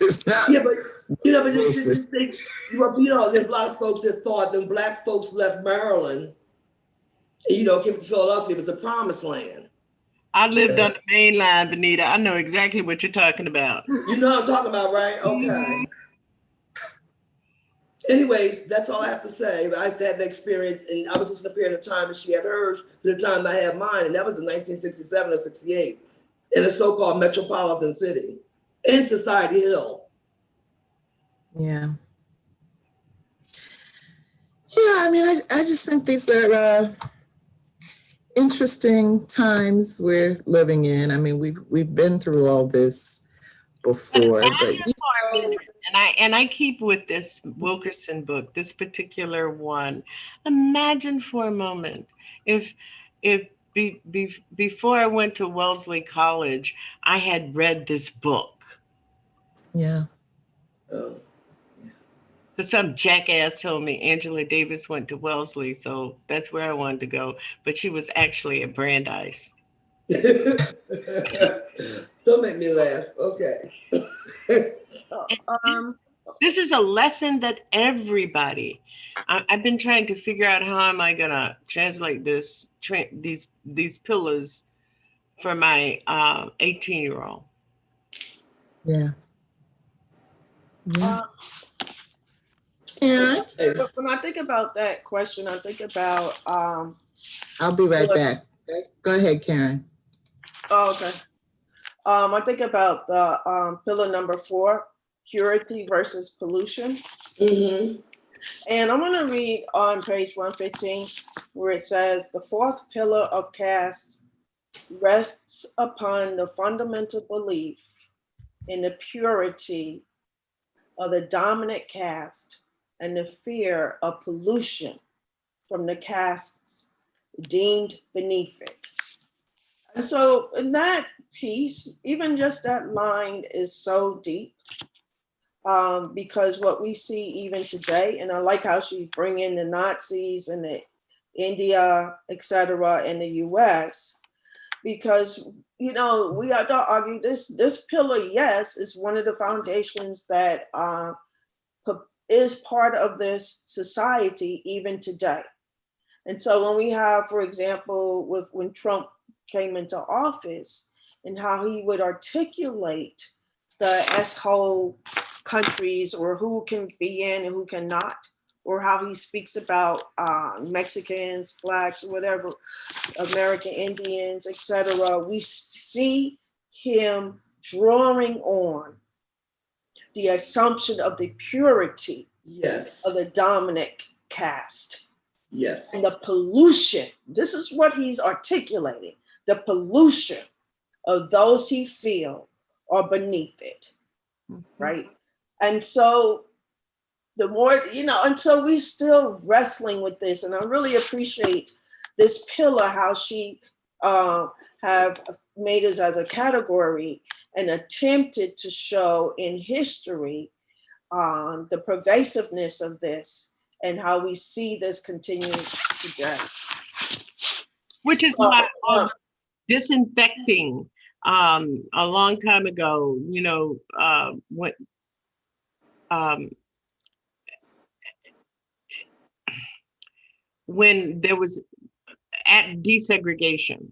It's not. Yeah, but this thing, there's a lot of folks that thought when Black folks left Maryland, came to Philadelphia, it was the promised land. I lived on the main line, Venita. I know exactly what you're talking about. You know what I'm talking about, right? Okay. Mm-hmm. Anyways, that's all I have to say. I had that experience, and I was just in a period of time, and she had hers to the time I had mine, and that was in 1967 or 68 in a so-called metropolitan city in Society Hill. Yeah. Yeah, I mean, I just think these are interesting times we're living in. I mean, we've been through all this before, but and I keep with this Wilkerson book, this particular one. Imagine for a moment if before I went to Wellesley College, I had read this book. Yeah. Because some jackass told me Angela Davis went to Wellesley, so that's where I wanted to go. But she was actually at Brandeis. Don't make me laugh. Okay. This is a lesson that everybody. I've been trying to figure out how am I gonna translate these pillars for my 18-year-old. Yeah. Yeah. Yeah. When I think about that question, I think about I'll be right back. Go ahead, Karen. Oh, okay. I think about the pillar number 4, purity versus pollution. Mm-hmm. And I'm going to read on page 115 where it says the 4th pillar of caste rests upon the fundamental belief in the purity of the dominant caste and the fear of pollution from the castes deemed beneath it. And so in that piece, even just that line is so deep, because what we see even today, and I like how she bring in the Nazis and the India, etc., in the US, because we have to argue this pillar, yes, is one of the foundations that is part of this society even today. And so when we have, for example, when Trump came into office and how he would articulate the S-hole countries, or who can be in and who cannot, or how he speaks about Mexicans, Blacks, whatever, American Indians, etc., we see him drawing on the assumption of the purity of the dominant caste. Yes. And the pollution, this is what he's articulating, the pollution of those he feel are beneath it, right? And so the more, and so we're still wrestling with this. And I really appreciate this pillar, how she have made us as a category and attempted to show in history the pervasiveness of this and how we see this continue today. Which is why disinfecting a long time ago, when there was at desegregation,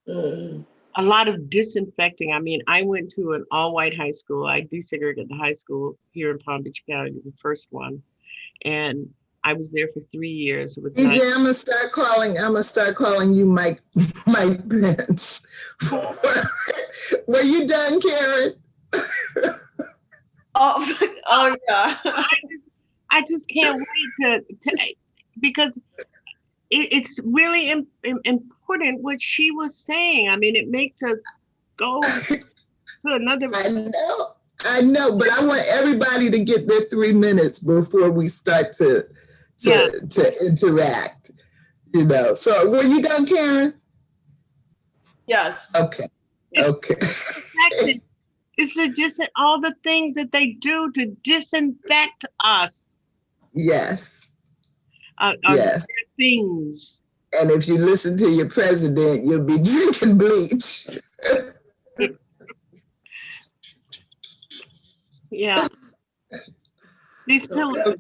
a lot of disinfecting. I mean, I went to an all-white high school. I desegregated the high school here in Palm Beach County, the first one. And I was there for 3 years. DJ, I'm gonna start calling you Mike Pence. Were you done, Karen? Oh yeah. I just can't wait to because it's really important what she was saying. I mean, it makes us go to another. I know, but I want everybody to get their 3 minutes before we start to interact. So were you done, Karen? Yes. Okay. Okay. It's just all the things that they do to disinfect us. Yes. Yes. Things. And if you listen to your president, you'll be drinking bleach. Yeah. These pillars,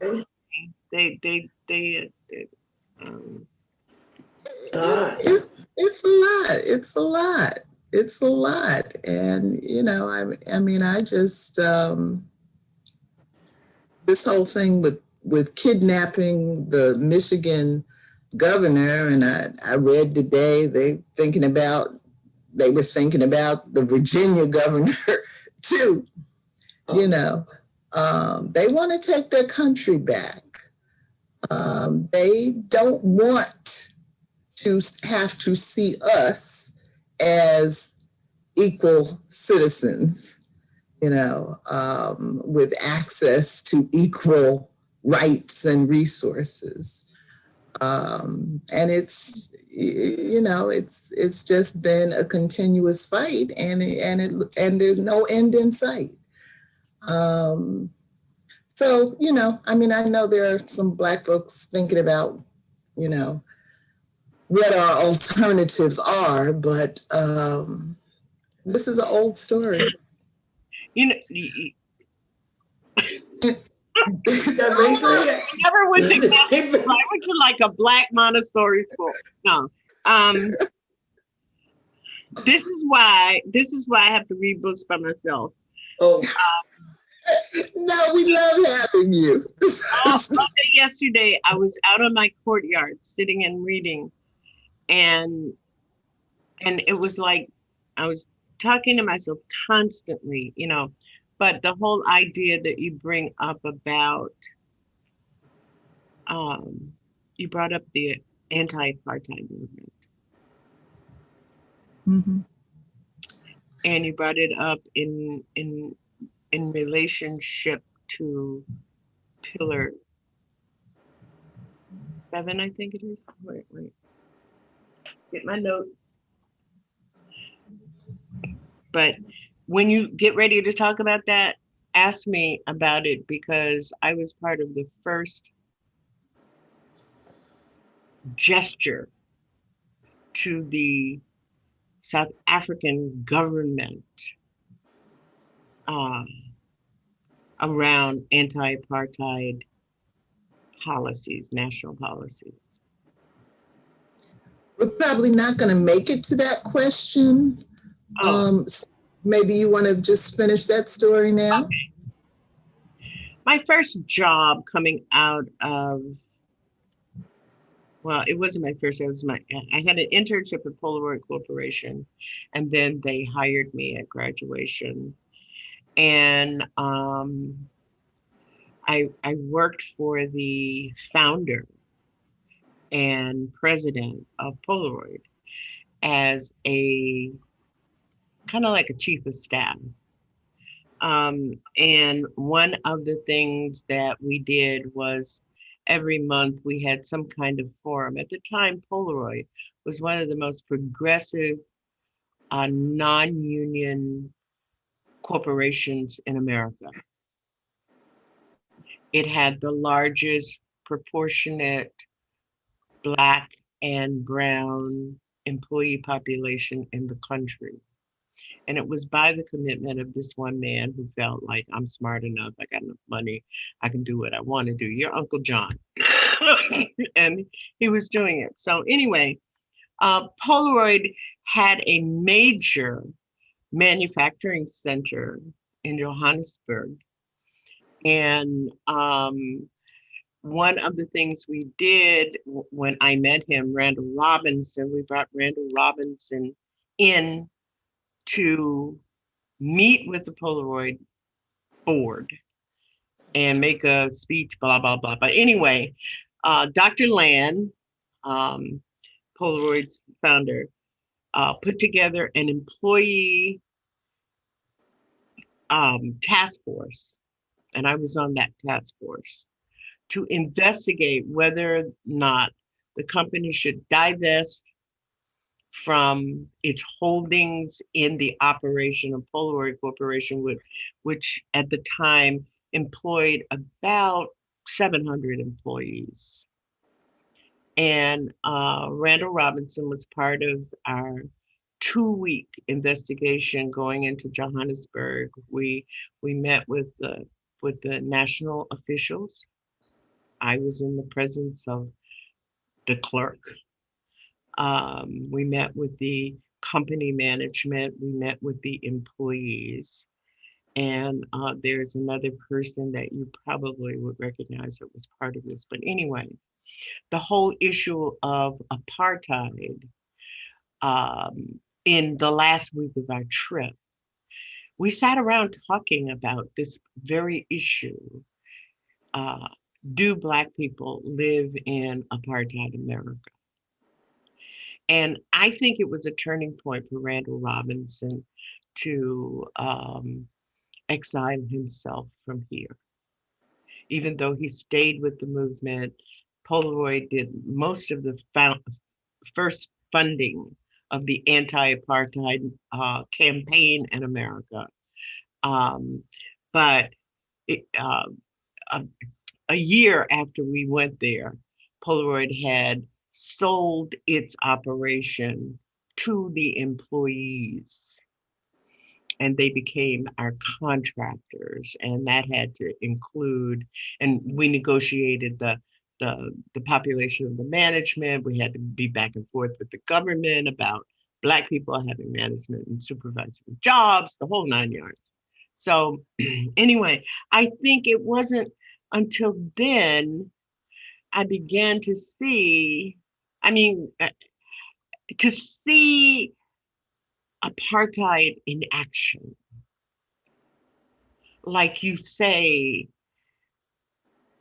they it's a lot. It's a lot. And, I mean, I just, this whole thing with kidnapping the Michigan governor, and I read today they were thinking about the Virginia governor too. They want to take their country back. They don't want to have to see us as equal citizens, with access to equal rights and resources. And it's just been a continuous fight, and there's no end in sight. So, I mean, I know there are some Black folks thinking about, what our alternatives are, but this is an old story. I never went to Catholic school. I went to like a Black Montessori school. No. This is why I have to read books by myself. Oh. No, we love having you. Yesterday, I was out on my courtyard sitting and reading, and it was like I was talking to myself constantly, but the whole idea that you bring up about, you brought up the anti-apartheid movement. Mhm. And you brought it up in relationship to pillar 7, I think it is. Wait. Get my notes. But when you get ready to talk about that, ask me about it because I was part of the first gesture to the South African government uh, around anti-apartheid policies, national policies. We're probably not going to make it to that question. Oh, So maybe you want to just finish that story now? okay. My first job coming out of, well, it wasn't my first, I had an internship at Polaroid Corporation, and then they hired me at graduation. And I worked for the founder and president of Polaroid as a kind of like a chief of staff. And one of the things that we did was every month we had some kind of forum. At the time, Polaroid was one of the most progressive non-union corporations in America. It had the largest proportionate Black and Brown employee population in the country. And it was by the commitment of this one man who felt like I'm smart enough, I got enough money, I can do what I want to do. Your Uncle John. And he was doing it. So anyway, Polaroid had a major manufacturing center in Johannesburg. And one of the things we did when I met him, Randall Robinson, we brought Randall Robinson in to meet with the Polaroid board and make a speech, blah, blah, blah. But anyway, Dr. Land, Polaroid's founder, put together an employee task force, and I was on that task force, to investigate whether or not the company should divest from its holdings in the operation of Polaroid Corporation, which at the time employed about 700 employees. And Randall Robinson was part of our 2-week investigation going into Johannesburg. We met with the national officials. I was in the presence of the clerk. We met with the company management. We met with the employees. And there's another person that you probably would recognize that was part of this. But anyway, the whole issue of apartheid in the last week of our trip, we sat around talking about this very issue. Do Black people live in apartheid America? And I think it was a turning point for Randall Robinson to exile himself from here. Even though he stayed with the movement, Polaroid did most of the first funding of the anti-apartheid campaign in America. But it, a year after we went there, Polaroid had sold its operation to the employees, and they became our contractors, and that had to include, and we negotiated the population of the management. We had to be back and forth with the government about Black people having management and supervisory jobs, the whole 9 yards. So anyway, I think it wasn't until then I began to see, to see apartheid in action. Like you say,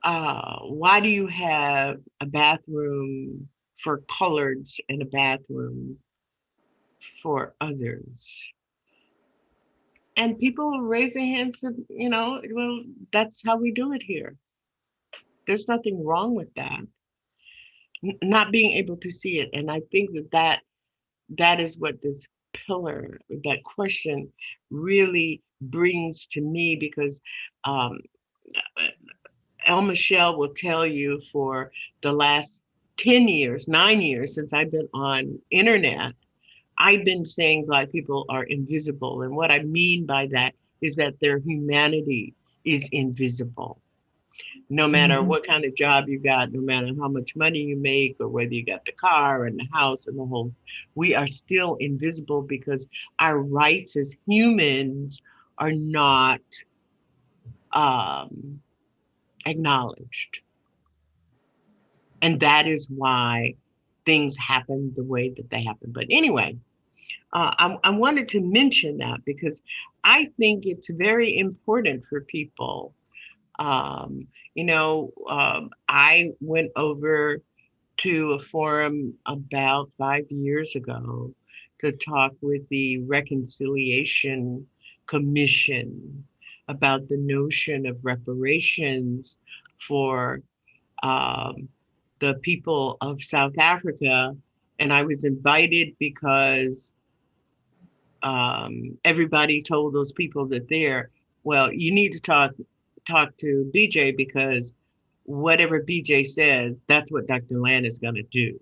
why do you have a bathroom for coloreds and a bathroom for others. And people will raise their hands and, well, that's how we do it here. There's nothing wrong with that. Not being able to see it. And I think that is what this pillar, that question really brings to me, because um, El Michelle will tell you for the last 10 years, 9 years since I've been on internet, I've been saying Black people are invisible. And what I mean by that is that their humanity is invisible. No matter what kind of job you got, no matter how much money you make, or whether you got the car and the house and the whole, we are still invisible because our rights as humans are not acknowledged. And that is why things happen the way that they happen. But anyway, I wanted to mention that because I think it's very important for people. I went over to a forum about 5 years ago to talk with the Reconciliation Commission about the notion of reparations for the people of South Africa. And I was invited because everybody told those people that well, you need to talk to BJ, because whatever BJ says, that's what Dr. Land is going to do.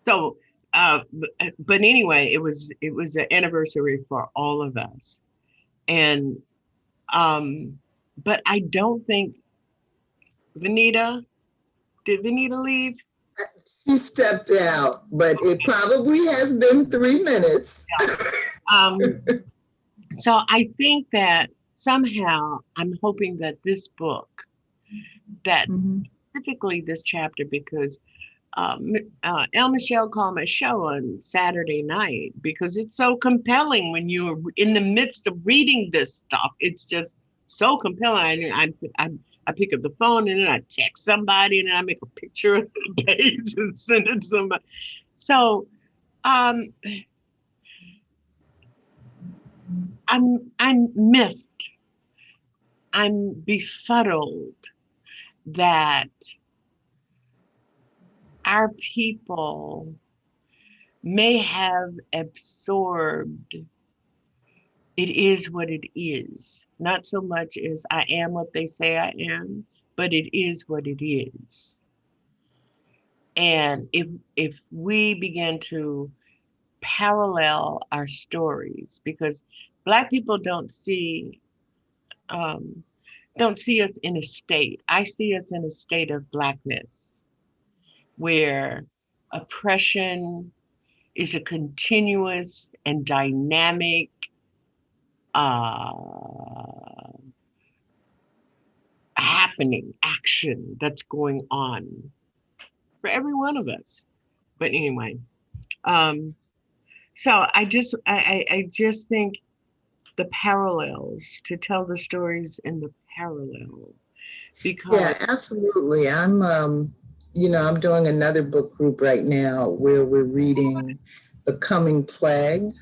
So, but anyway, it was an anniversary for all of us, and but I don't think Venita, did Venita leave? She stepped out, but it probably has been 3 minutes. So I think that somehow I'm hoping that this book, that specifically this chapter, because El Michelle called my show on Saturday night because it's so compelling when you're in the midst of reading this stuff. It's just so compelling. I pick up the phone and then I text somebody and then I make a picture of the page and send it to somebody. So I'm miffed. I'm befuddled that our people may have absorbed it is what it is. Not so much as I am what they say I am, but it is what it is. And if we begin to parallel our stories, because Black people don't see us in a state. I see us in a state of Blackness, where oppression is a continuous and dynamic action that's going on for every one of us. But anyway, so I just think the parallels, to tell the stories in the parallel, because yeah, absolutely. I'm doing another book group right now where we're reading The Coming Plague.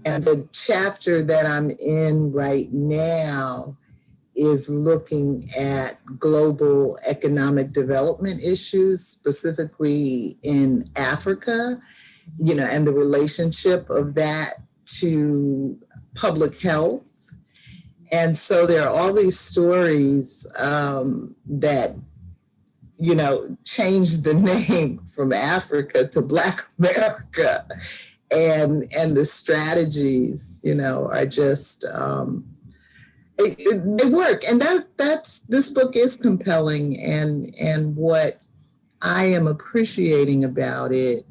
And the chapter that I'm in right now is looking at global economic development issues, specifically in Africa, and the relationship of that to public health. And so there are all these stories that, changed the name from Africa to Black America. And the strategies, are just, they work. And this book is compelling. And what I am appreciating about it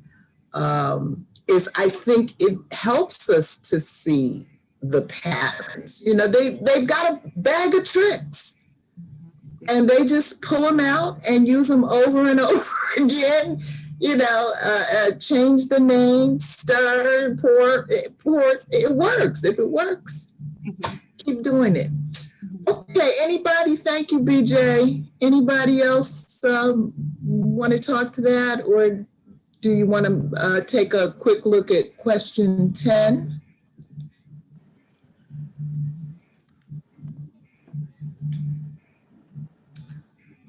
is I think it helps us to see the patterns. They've got a bag of tricks and they just pull them out and use them over and over again. Change the name, stir, pour. It works. If it works, keep doing it. Okay, anybody? Thank you, BJ. Anybody else want to talk to that or Do you want to take a quick look at question 10?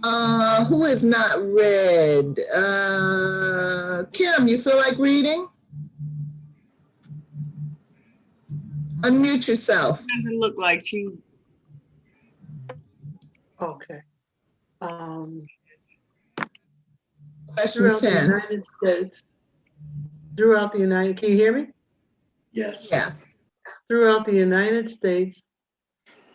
Who has not read? Kim, you feel like reading? Unmute yourself. Doesn't look like she. Okay. Question Throughout the 10. United States, can you hear me? Yes. Yeah. Throughout the United States,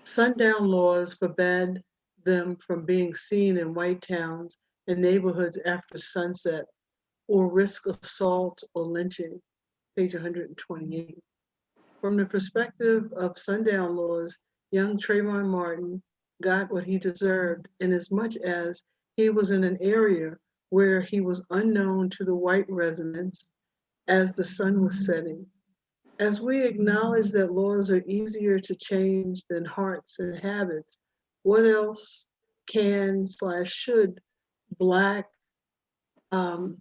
sundown laws forbade them from being seen in white towns and neighborhoods after sunset or risk assault or lynching, page 128. From the perspective of sundown laws, young Trayvon Martin got what he deserved in as much as he was in an area where he was unknown to the white residents as the sun was setting. As we acknowledge that laws are easier to change than hearts and habits, what else can/should Black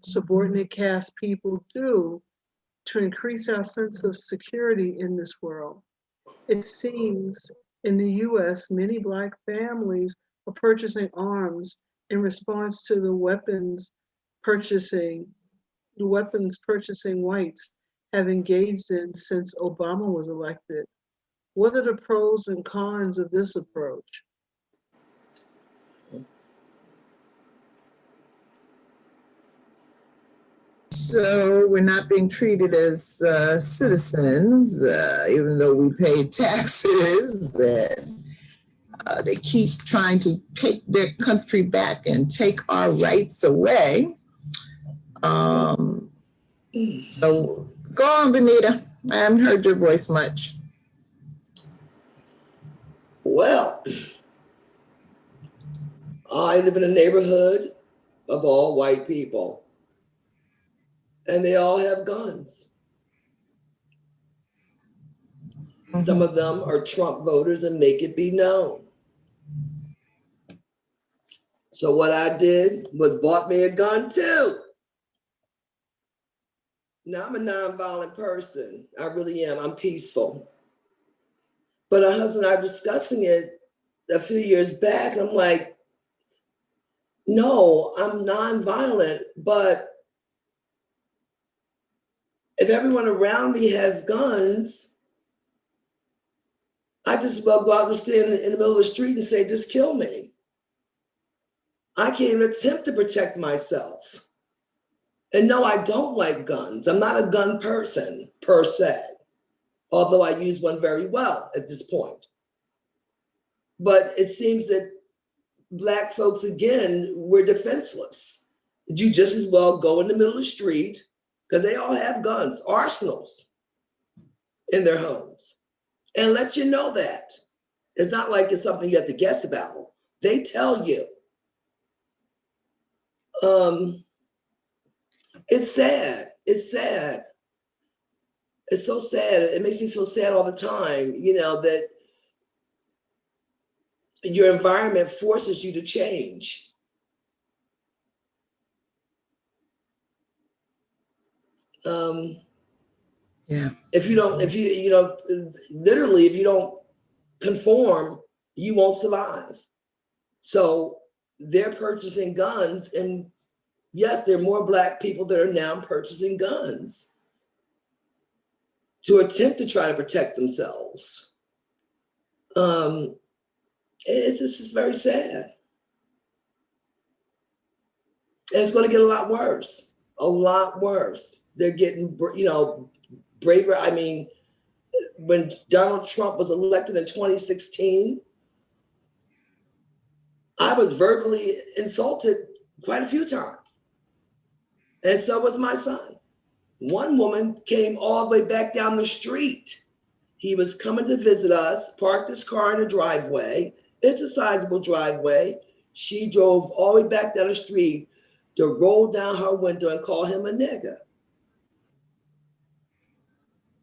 subordinate caste people do to increase our sense of security in this world? It seems in the US, many Black families are purchasing arms in response to the weapons purchasing whites have engaged in since Obama was elected. What are the pros and cons of this approach? So we're not being treated as citizens, even though we pay taxes, and they keep trying to take their country back and take our rights away. So go on, Venita. I haven't heard your voice much. Well, I live in a neighborhood of all white people, and they all have guns. Mm-hmm. Some of them are Trump voters and make it be known. So what I did was bought me a gun too. Now, I'm a nonviolent person. I really am. I'm peaceful. But our husband and I were discussing it a few years back, and I'm like, no, I'm nonviolent, but if everyone around me has guns, I just well go out and stand in the middle of the street and say, just kill me. I can't even attempt to protect myself. And no, I don't like guns. I'm not a gun person per se, although I use one very well at this point. But it seems that Black folks, again, we're defenseless. You just as well go in the middle of the street, because they all have guns, arsenals in their homes, and let you know that. It's not like it's something you have to guess about. They tell you. It's sad. It's sad. It's so sad. It makes me feel sad all the time, that your environment forces you to change. Yeah. If you literally, if you don't conform, you won't survive. So they're purchasing guns, and yes, there are more Black people that are now purchasing guns to attempt to try to protect themselves. This is very sad. And it's going to get a lot worse. They're getting, braver. I mean, when Donald Trump was elected in 2016, I was verbally insulted quite a few times. And so was my son. One woman came all the way back down the street. He was coming to visit us, parked his car in a driveway. It's a sizable driveway. She drove all the way back down the street to roll down her window and call him a nigger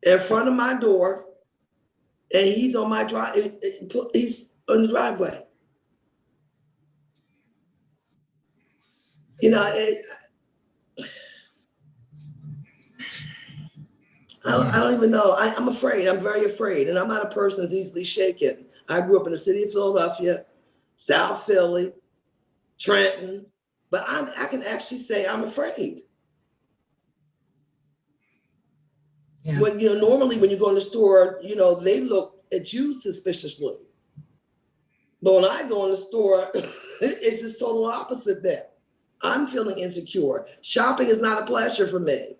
in front of my door, and he's on my drive. He's on the driveway. I don't even know. I'm afraid. I'm very afraid. And I'm not a person that's easily shaken. I grew up in the city of Philadelphia, South Philly, Trenton, but I can actually say I'm afraid. Yeah. When, normally when you go in the store, they look at you suspiciously. But when I go in the store, it's this total opposite there. I'm feeling insecure. Shopping is not a pleasure for me.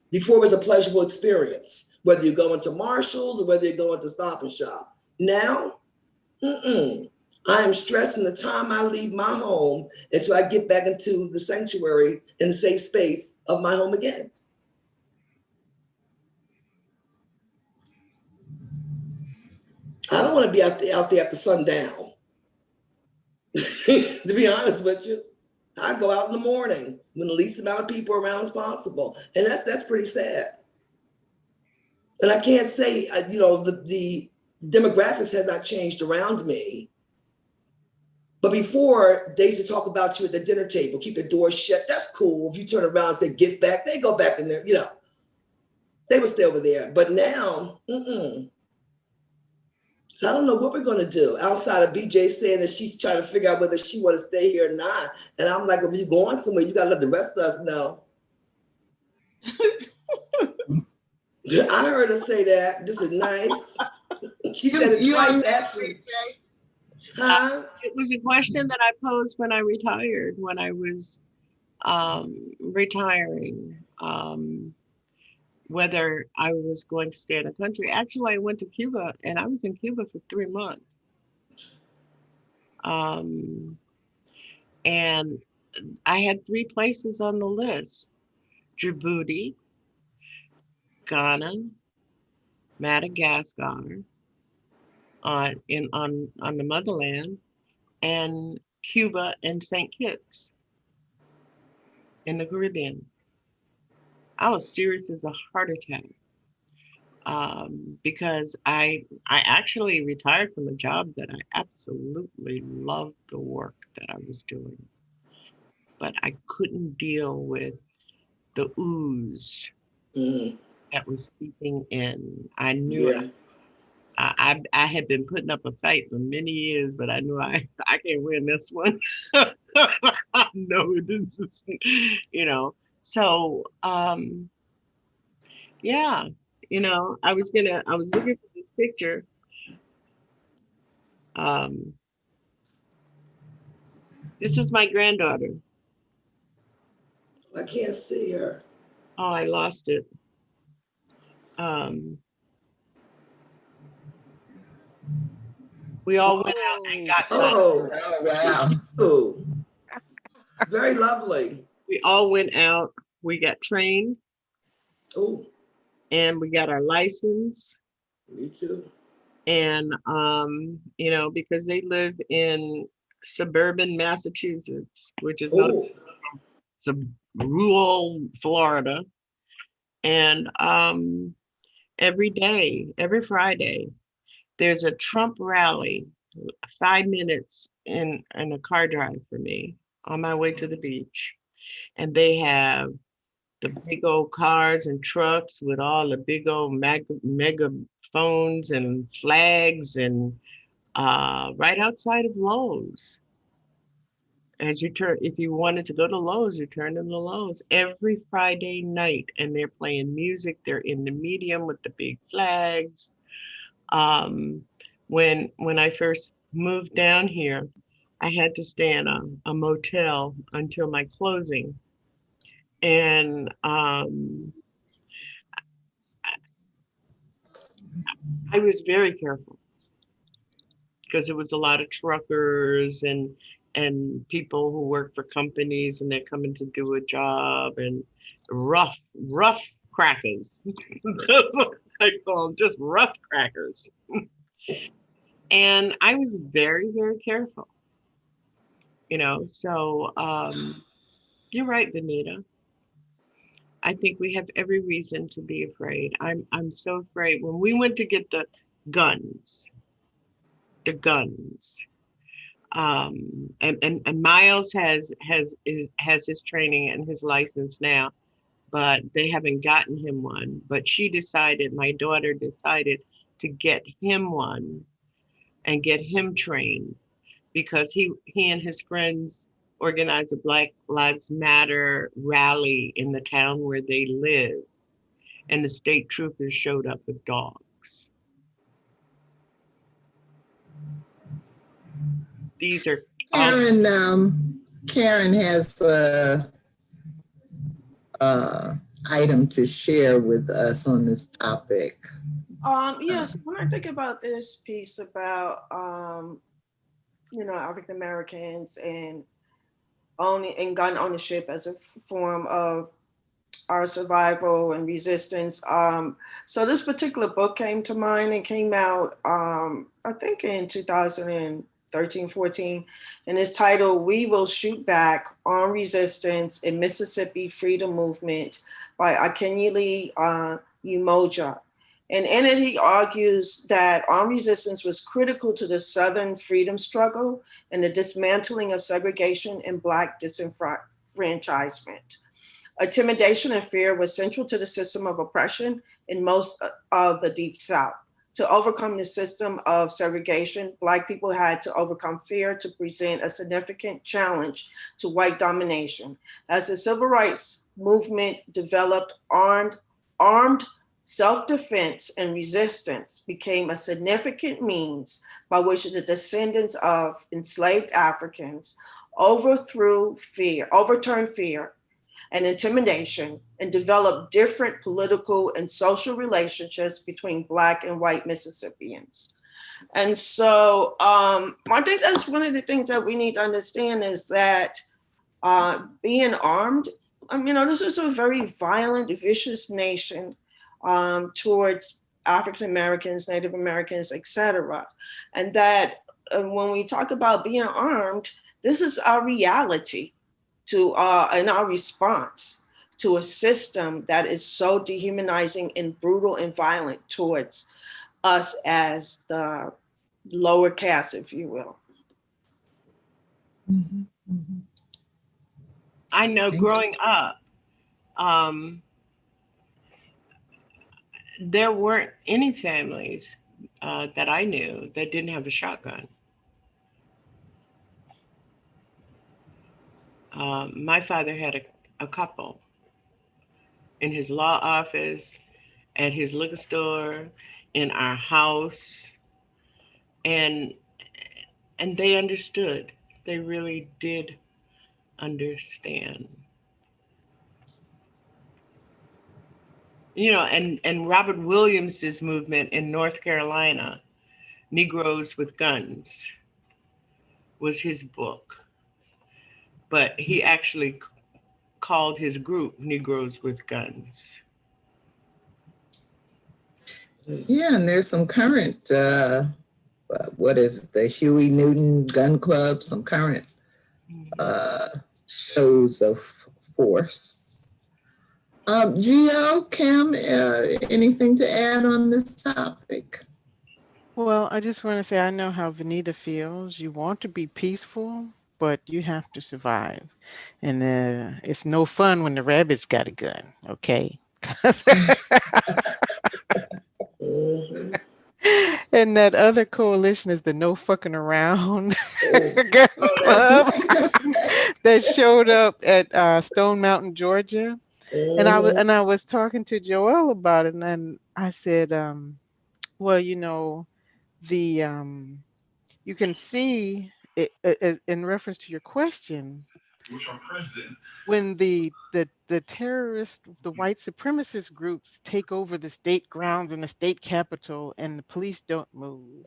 Before it was a pleasurable experience, whether you go into Marshalls or whether you go into Stop and Shop. Now, I am stressed from the time I leave my home until I get back into the sanctuary and the safe space of my home again. I don't want to be out there after sundown. To be honest with you, I go out in the morning when the least amount of people around as possible, and that's pretty sad. And I can't say, the demographics has not changed around me. But before, they used to talk about you at the dinner table, keep the door shut. That's cool. If you turn around and say, get back, they go back in there, they would stay over there. But now, So I don't know what we're going to do outside of BJ saying that she's trying to figure out whether she want to stay here or not. And I'm like, if you're going somewhere, you got to let the rest of us know. I heard her say that. This is nice. She said it twice, actually. Huh? It was a question that I posed when I retired, when I was retiring, whether I was going to stay in the country. Actually, I went to Cuba, and I was in Cuba for 3 months. And I had 3 places on the list: Djibouti, Ghana, Madagascar, on the motherland, and Cuba and St. Kitts in the Caribbean. I was serious as a heart attack, because I actually retired from a job that I absolutely loved the work that I was doing, but I couldn't deal with the ooze that was seeping in. I knew Yeah. I had been putting up a fight for many years, but I knew I can't win this one. No, this is. So yeah, I was looking for this picture. Um, this is my granddaughter. I can't see her. Oh, I lost it. We all went out and got lunch. Oh, wow. Oh, very lovely. We all went out. We got trained Oh, and we got our license. me too. And because they live in suburban Massachusetts, which is not Oh, rural Florida. And every Friday, there's a Trump rally, 5 minutes in a car drive for me on my way to the beach. And they have the big old cars and trucks with all the big old megaphones and flags, and right outside of Lowe's. If you wanted to go to Lowe's, you turned into Lowe's every Friday night, and they're playing music. They're in the medium with the big flags. When I first moved down here, I had to stay in a motel until my closing, and I was very careful because it was a lot of truckers and people who work for companies, and they're coming to do a job, and rough crackers. That's what I call them, just rough crackers. And I was very, very careful, so you're right, Venita. I think we have every reason to be afraid. I'm so afraid. When we went to get guns, the guns, and Miles has his training and his license now. but they haven't gotten him one. But my daughter decided to get him one and get him trained because he and his friends organized a Black Lives Matter rally in the town where they live, and the state troopers showed up with dogs. These are all. Karen has item to share with us on this topic. Yes, when I think about this piece about African Americans and gun ownership as a form of our survival and resistance. So this particular book came to mind and came out, I think in 2013, 14, and it's titled "We Will Shoot Back: Armed Resistance in Mississippi Freedom Movement" by Akenyele Umoja. And in it, he argues that armed resistance was critical to the Southern freedom struggle and the dismantling of segregation and Black disenfranchisement. Intimidation and fear was central to the system of oppression in most of the Deep South. To overcome the system of segregation, Black people had to overcome fear to present a significant challenge to white domination. As the civil rights movement developed, armed self-defense and resistance became a significant means by which the descendants of enslaved Africans overturned fear and intimidation and developed different political and social relationships between Black and white Mississippians. And so I think that's one of the things that we need to understand is that being armed, this is a very violent, vicious nation towards African Americans, Native Americans, etc. And that when we talk about being armed, this is our reality to and our response to a system that is so dehumanizing and brutal and violent towards us as the lower caste, if you will. Mm-hmm. Mm-hmm. I know growing up, there weren't any families that I knew that didn't have a shotgun. My father had a couple in his law office, at his liquor store, in our house, and they understood. They really did understand. And Robert Williams's movement in North Carolina, Negroes with Guns, was his book. But he actually called his group Negroes with Guns. Yeah, and there's some current, what is it, the Huey Newton Gun Club, some current shows of force. Gio, Kim, anything to add on this topic? Well, I just want to say I know how Venita feels. You want to be peaceful, but you have to survive. And it's no fun when the rabbit's got a gun, okay? Mm-hmm. And that other coalition is the No Fucking Around gun Oh, that's club right. That's right. that showed up at Stone Mountain, Georgia. And Mm-hmm. I was talking to Joelle about it, and I said, well, the you can see it, in reference to your question, when the terrorist, the white supremacist groups take over the state grounds and the state capitol, and the police don't move,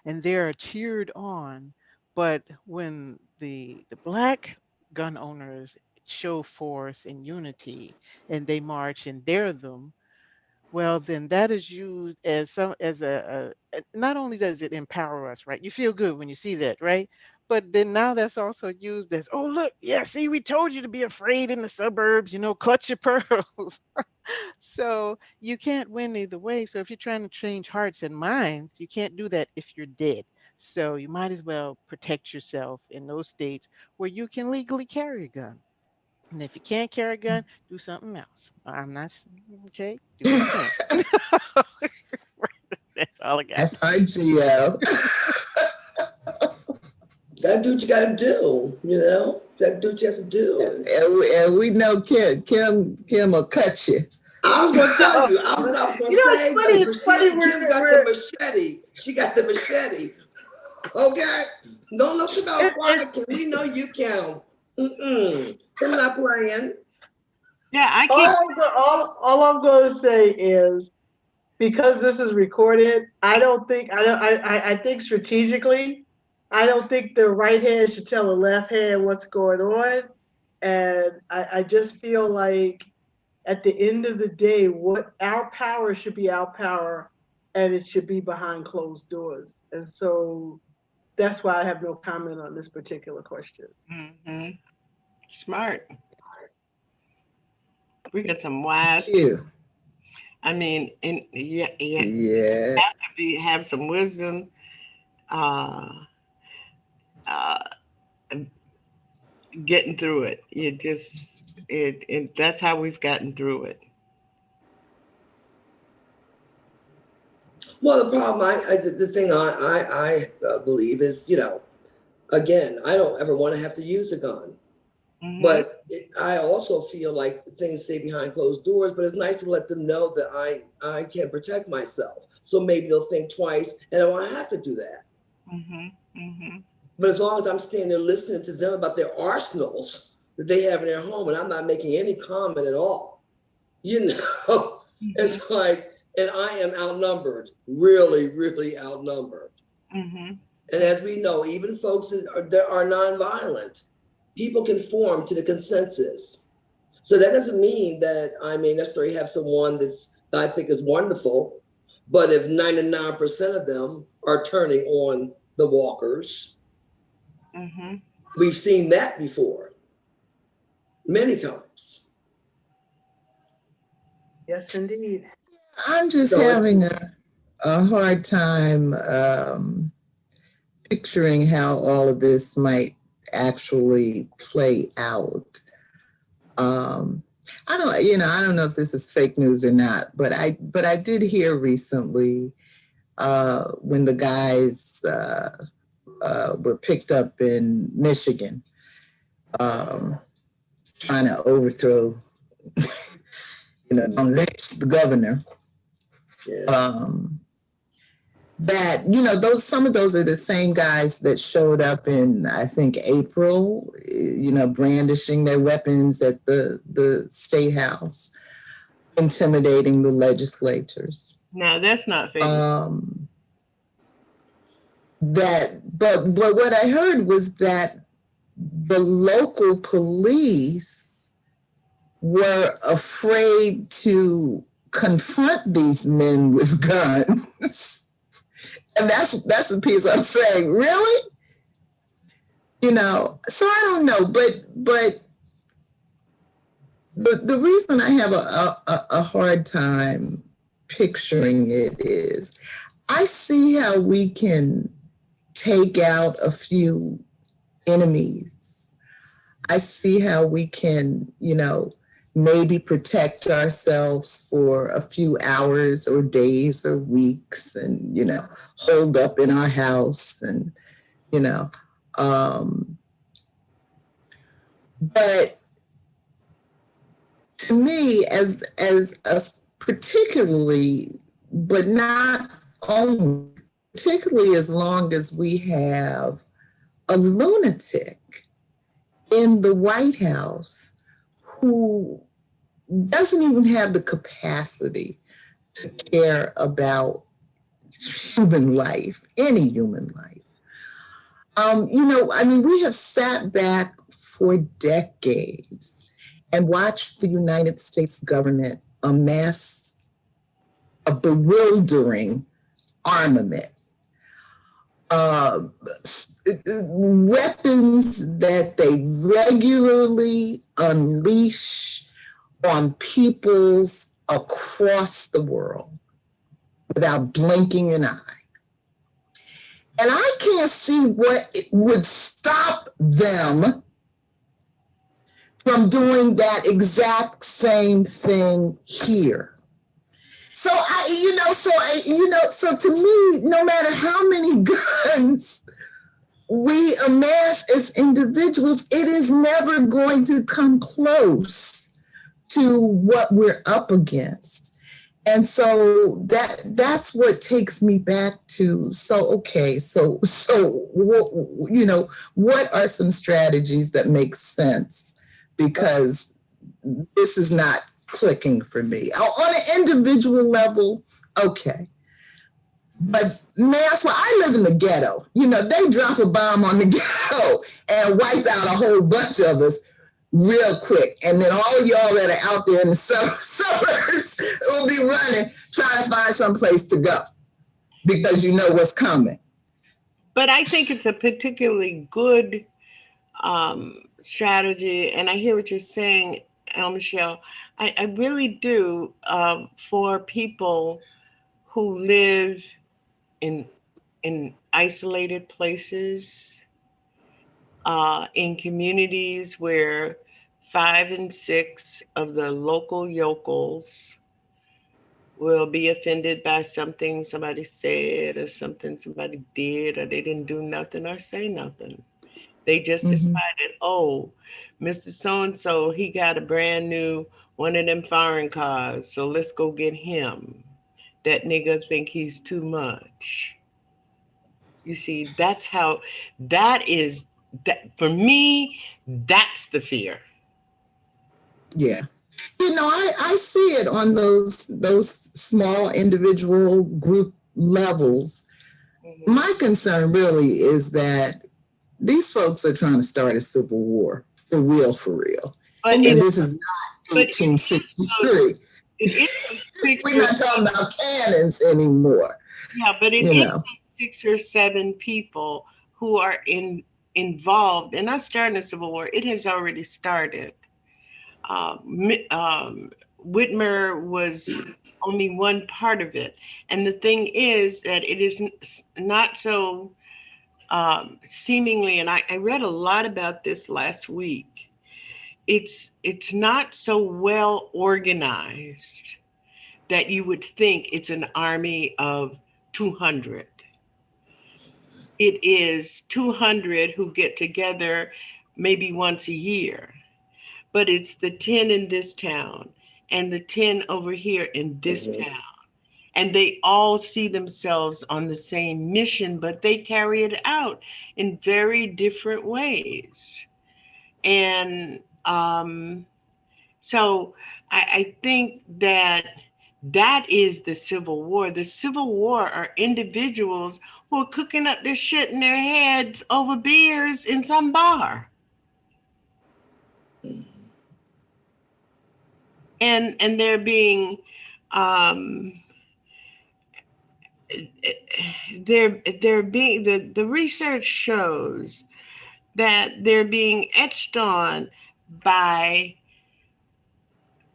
and they're cheered on. But when the Black gun owners show force and unity, and they march and dare them, well, then that is used as not only does it empower us, right? You feel good when you see that, right? But then now that's also used as, oh, look, yeah, see, we told you to be afraid in the suburbs, clutch your pearls. So you can't win either way. So if you're trying to change hearts and minds, you can't do that if you're dead. So you might as well protect yourself in those states where you can legally carry a gun. And if you can't carry a gun, do something else. I'm not okay. Do what you can. That's all I got. That's our Geo. Gotta do what you gotta do, you know? Gotta do what you have to do. And we know Kim will cut you. I was gonna tell you, I was gonna say, it's funny, Kim got the machete. She got the machete. Okay? Don't look about quiet, Kim. We know you can. I'm not playing. Yeah, I keep. All I'm going to say is, because this is recorded, I think strategically, I don't think the right hand should tell the left hand what's going on. And I just feel like at the end of the day, what our power should be our power, and it should be behind closed doors. And so that's why I have no comment on this particular question. Mm-hmm. Smart. We got some wise. You. I mean, and Yeah. You have to have some wisdom. Getting through it. That's how we've gotten through it. Well, the problem, the thing I believe is, you know, again, I don't ever want to have to use a gun. Mm-hmm. But I also feel like things stay behind closed doors, but it's nice to let them know that I can protect myself. So maybe they'll think twice and I won't have to do that. Mm-hmm. Mm-hmm. But as long as I'm standing there listening to them about their arsenals that they have in their home and I'm not making any comment at all, you know, mm-hmm. It's like, and I am outnumbered, really, really outnumbered. Mm-hmm. And as we know, even folks that are nonviolent, people conform to the consensus. So that doesn't mean that I may necessarily have someone that I think is wonderful, but if 99% of them are turning on the walkers, mm-hmm. We've seen that before, many times. Yes, indeed. I'm just having a hard time picturing how all of this might actually play out. I don't know if this is fake news or not, but I did hear recently when the guys were picked up in Michigan, trying to overthrow, don't lynch the governor. Yeah. That, some of those are the same guys that showed up in, I think, April, brandishing their weapons at the State House, intimidating the legislators. No, that's not fake. But what I heard was that the local police were afraid to confront these men with guns. And that's the piece I'm saying. Really? So I don't know, but the reason I have a hard time picturing it is I see how we can take out a few enemies. I see how we can, maybe protect ourselves for a few hours or days or weeks and, hold up in our house and, but to me, as a particularly, but not only, particularly as long as we have a lunatic in the White House who doesn't even have the capacity to care about human life, any human life. We have sat back for decades and watched the United States government amass a bewildering armament. Weapons that they regularly unleash on peoples across the world without blinking an eye. And I can't see what would stop them from doing that exact same thing here. So so to me, no matter how many guns we amass as individuals, it is never going to come close to what we're up against. And so that's what takes me back to, what are some strategies that make sense? Because this is not clicking for me. On an individual level, okay. But mass, well, I live in the ghetto. They drop a bomb on the ghetto and wipe out a whole bunch of us real quick. And then all of y'all that are out there in the suburbs will be running, trying to find some place to go because you know what's coming. But I think it's a particularly good strategy. And I hear what you're saying, Michelle. I really do, for people who live in isolated places, in communities where 5 and 6 of the local yokels will be offended by something somebody said or something somebody did, or they didn't do nothing or say nothing. They just decided, oh, Mr. So-and-so, he got a brand new one of them foreign cars, so let's go get him. That nigga think he's too much. You see, that for me, that's the fear. Yeah. I see it on those small individual group levels. Mm-hmm. My concern really is that these folks are trying to start a civil war for real. But this is not 1863. We're not talking about cannons anymore. Yeah, but it is 6 or 7 people who are involved and not starting a civil war. It has already started. Whitmer was only one part of it. And the thing is that it is not so seemingly, and I read a lot about this last week, it's not so well organized that you would think it's an army of 200. It is 200 who get together maybe once a year, but it's the 10 in this town and the 10 over here in this town. And they all see themselves on the same mission, but they carry it out in very different ways. And so I think that is the Civil War. The Civil War are individuals who are cooking up this shit in their heads over beers in some bar. And they're being the research shows that they're being etched on by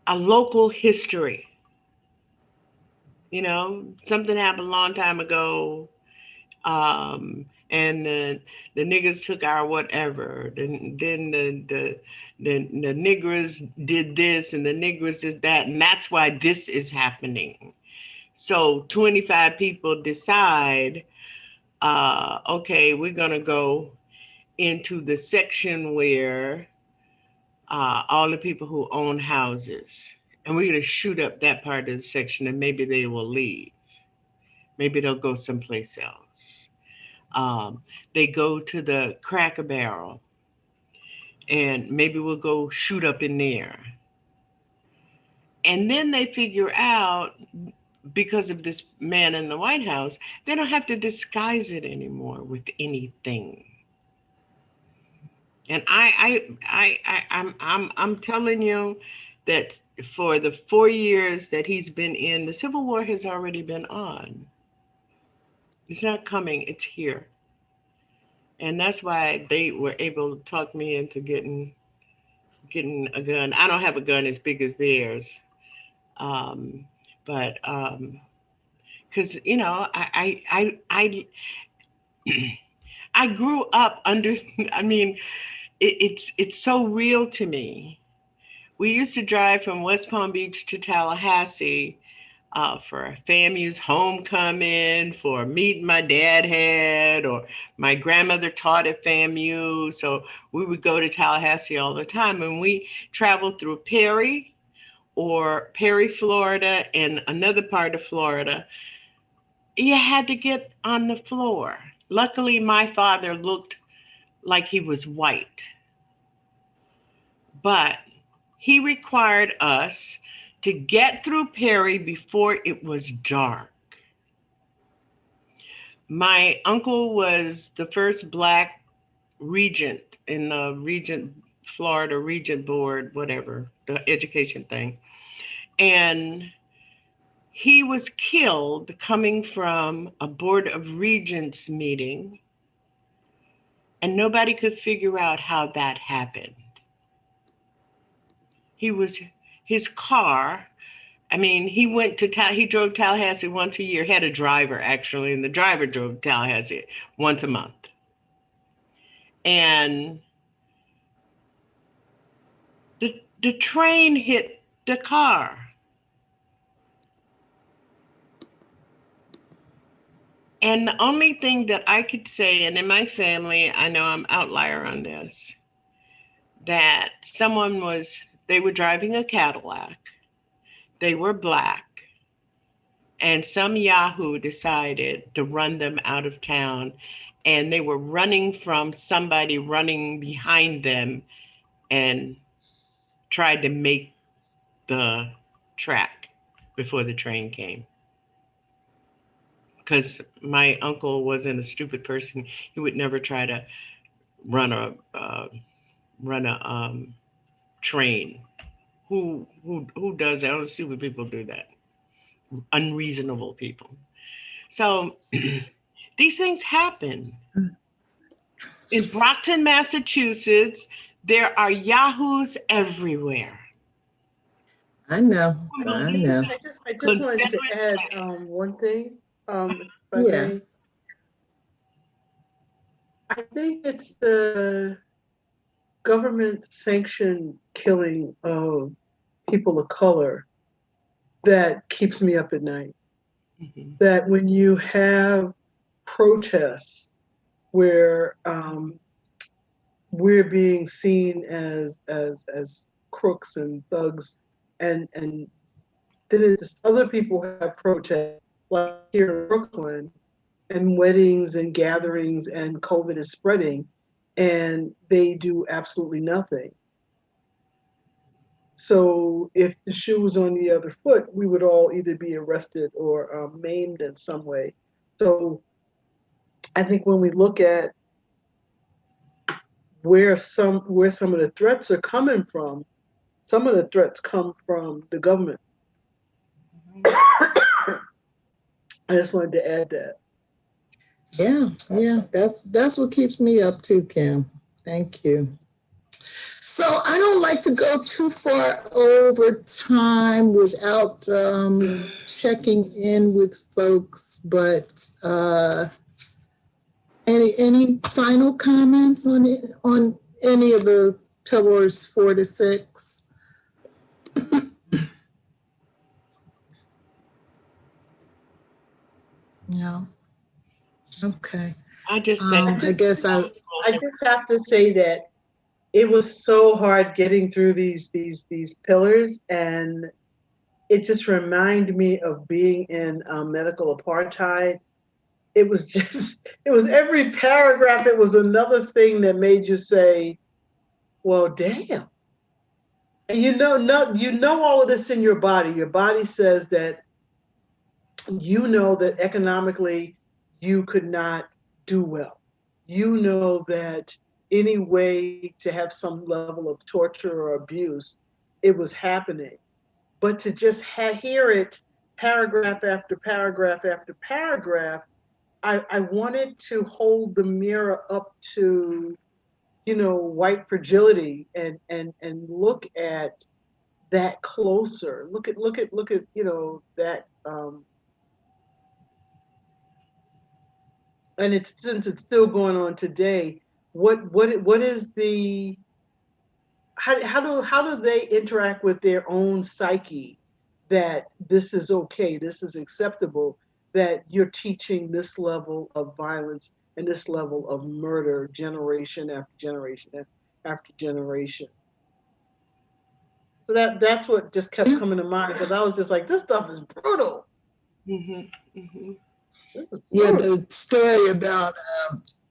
a local history. Something happened a long time ago, and the niggas took our whatever. Then the niggers did this, and the niggers did that, and that's why this is happening. So 25 people decide, okay, we're gonna go into the section where all the people who own houses, and we're gonna shoot up that part of the section, and maybe they will leave. Maybe they'll go someplace else. They go to the Cracker Barrel, and maybe we'll go shoot up in there. And then they figure out, because of this man in the White House, they don't have to disguise it anymore with anything. And I'm telling you that for the 4 years that he's been in, the Civil War has already been on. It's not coming, it's here. And that's why they were able to talk me into getting a gun. I don't have a gun as big as theirs. But because I grew up under, I mean, it's so real to me we used to drive from West Palm Beach to Tallahassee for a FAMU's homecoming, for a meeting my dad had, or my grandmother taught at FAMU. So we would go to Tallahassee all the time. And we traveled through Perry, Florida, and another part of Florida. You had to get on the floor. Luckily, my father looked like he was white, but he required us to get through Perry before it was dark. My uncle was the first Black regent in the Florida Regent Board, whatever, the education thing. And he was killed coming from a Board of Regents meeting, and nobody could figure out how that happened. His car, I mean, he drove Tallahassee once a year, had a driver actually, and the driver drove Tallahassee once a month. And the train hit the car. And the only thing that I could say, and in my family, I know I'm outlier on this, that they were driving a Cadillac, they were Black, and some Yahoo decided to run them out of town, and they were running from somebody running behind them and tried to make the track before the train came. Because my uncle wasn't a stupid person. He would never try to run a train. Who does that? Only stupid people do that. Unreasonable people. So these things happen. In Brockton, Massachusetts, there are Yahoos everywhere. I know. I just wanted to add one thing. Yeah. I think it's the government-sanctioned killing of people of color that keeps me up at night. Mm-hmm. That when you have protests where we're being seen as crooks and thugs, and then it's other people have protests, like here in Brooklyn, and weddings and gatherings, and COVID is spreading, and they do absolutely nothing. So if the shoe was on the other foot, we would all either be arrested or maimed in some way. So I think when we look at where some of the threats are coming from, some of the threats come from the government. I just wanted to add that. Yeah, that's what keeps me up too, Kim. Thank you. So I don't like to go too far over time without checking in with folks, but any final comments on any of the pillars 4 to 6? No. Okay. I just have to say that it was so hard getting through these pillars, and it just reminded me of being in medical apartheid. It was every paragraph, it was another thing that made you say, well, damn. And you know all of this in your body. Your body says that you know that economically you could not do well. You know that any way to have some level of torture or abuse, it was happening. But to just hear it paragraph after paragraph after paragraph, I wanted to hold the mirror up to, white fragility and look at that closer. Look at that. And since it's still going on today, what is the how do they interact with their own psyche that this is okay, this is acceptable, that you're teaching this level of violence and this level of murder generation after generation after generation? So that's what just kept coming to mind, because I was just like, this stuff is brutal. Mm-hmm. Mm-hmm. Yeah, the story about,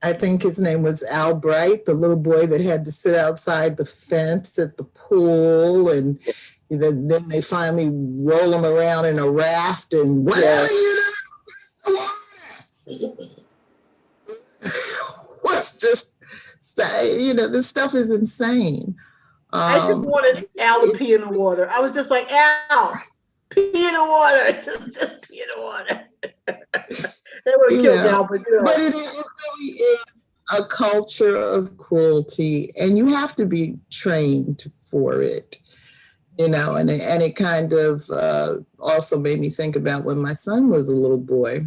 I think his name was Albright, the little boy that had to sit outside the fence at the pool, and then they finally roll him around in a raft and whatever you do, what's just say, this stuff is insane. I just wanted Al to pee in the water. I was just like, Al, pee in the water. Just pee in the water. They would have killed Al, but But it really is a culture of cruelty, and you have to be trained for it, and it kind of also made me think about when my son was a little boy,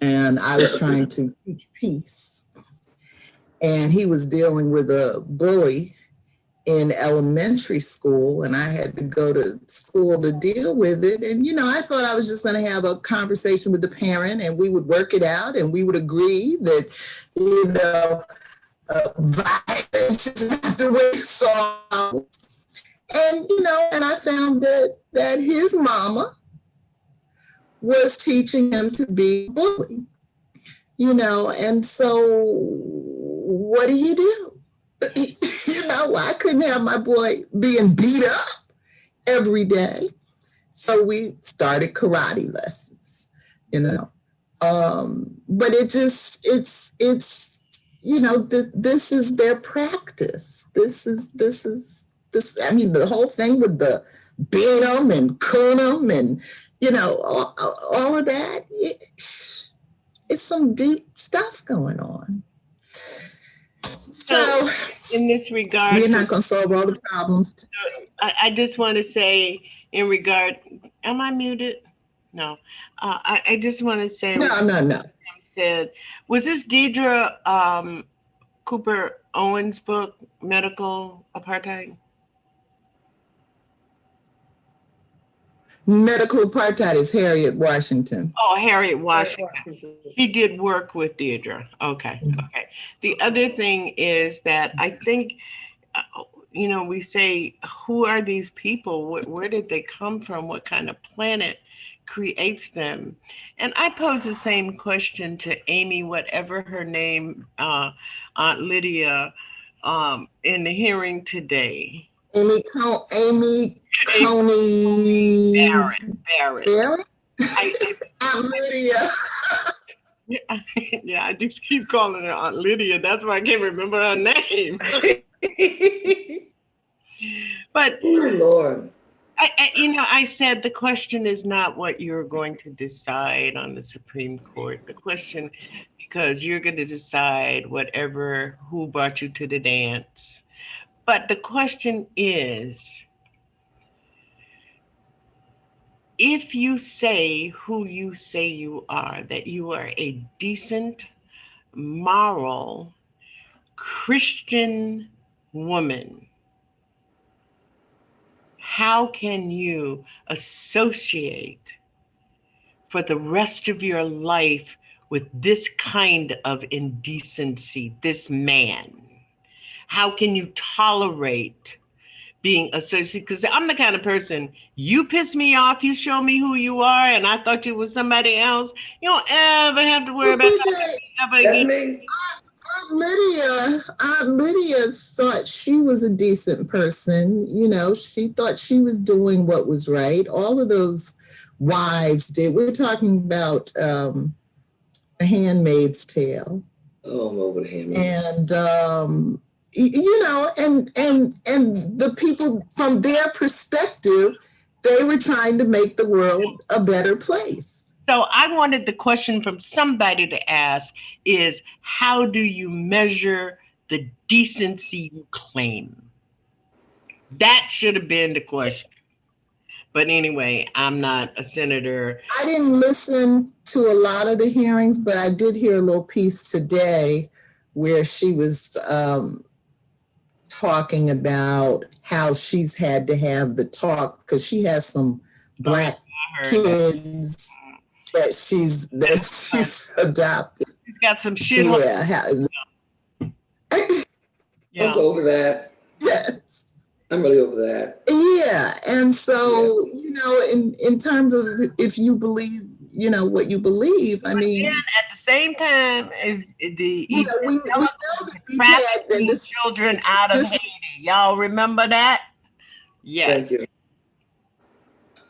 and I was trying to teach peace, and he was dealing with a bully in elementary school, and I had to go to school to deal with it. And, I thought I was just going to have a conversation with the parent and we would work it out and we would agree that, violence is not the way solved. And, and I found that his mama was teaching him to be a bully, and so what do you do? I couldn't have my boy being beat up every day. So we started karate lessons, but it's this is their practice. I mean, the whole thing with the beat them and coon them and, all of that, it's some deep stuff going on. So in this regard, we're not going to solve all the problems. I just want to say am I muted? No. I just want to say. No. Said, was this Deidre Cooper Owens' book, Medical Apartheid? Medical Apartheid is Harriet Washington. Oh, Harriet Washington. He did work with Deidre. Okay. Mm-hmm. Okay. The other thing is that I think, we say, who are these people? Where did they come from? What kind of planet creates them? And I pose the same question to Amy, whatever her name, Aunt Lydia, in the hearing today. Amy Coney Barrett. Aunt Lydia. Yeah, I just keep calling her Aunt Lydia. That's why I can't remember her name. But Lord, I said the question is not what you're going to decide on the Supreme Court. The question, because you're going to decide who brought you to the dance. But the question is, if you say who you say you are, that you are a decent, moral, Christian woman, how can you associate for the rest of your life with this kind of indecency, this man? How can you tolerate being associated? Because I'm the kind of person, you piss me off, you show me who you are, and I thought you was somebody else, you don't ever have to worry about that ever again. Aunt Lydia thought she was a decent person. She thought she was doing what was right. All of those wives did. We're talking about A Handmaid's Tale. Oh, I'm over The Handmaid's. And and the people, from their perspective, they were trying to make the world a better place. So I wanted the question from somebody to ask is, how do you measure the decency you claim? That should have been the question. But anyway, I'm not a senator. I didn't listen to a lot of the hearings, but I did hear a little piece today where she was talking about how she's had to have the talk because she has some Black kids that she's adopted. She's got some shit. Yeah. I was over that. Yes. I'm really over that. Yeah. And so, in terms of if you believe, what you believe, I mean. And at the same time, we know that children out of Haiti. Y'all remember that? Yes. Thank you.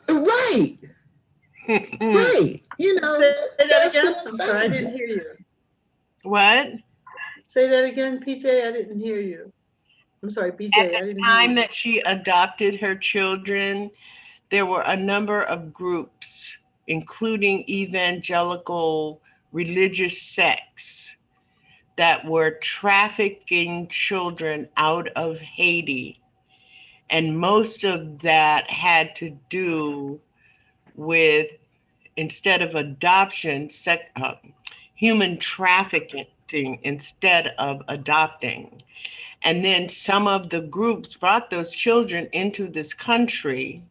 Right. Right. Say that again. I'm sorry, I didn't hear you. What? Say that again, PJ. I didn't hear you. I'm sorry, BJ. At the time that she adopted her children, there were a number of groups, including evangelical religious sects, that were trafficking children out of Haiti. And most of that had to do with, instead of adoption, human trafficking instead of adopting. And then some of the groups brought those children into this country,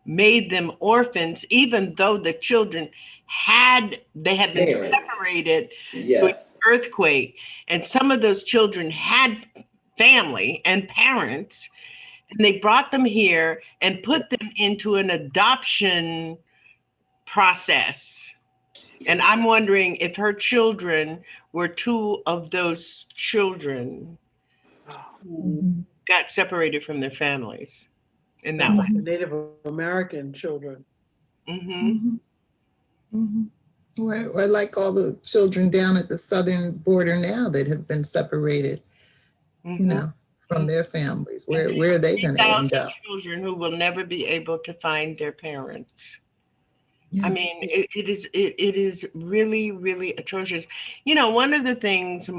made them orphans, even though the children had been separated with earthquake. And some of those children had family and parents, and they brought them here and put them into an adoption process. And I'm wondering if her children were two of those children who got separated from their families in that way. Native American children. Or like all the children down at the southern border now that have been separated, from their families. Where are they going to end up? Children who will never be able to find their parents. Yeah. I mean, it is really, really atrocious. One of the things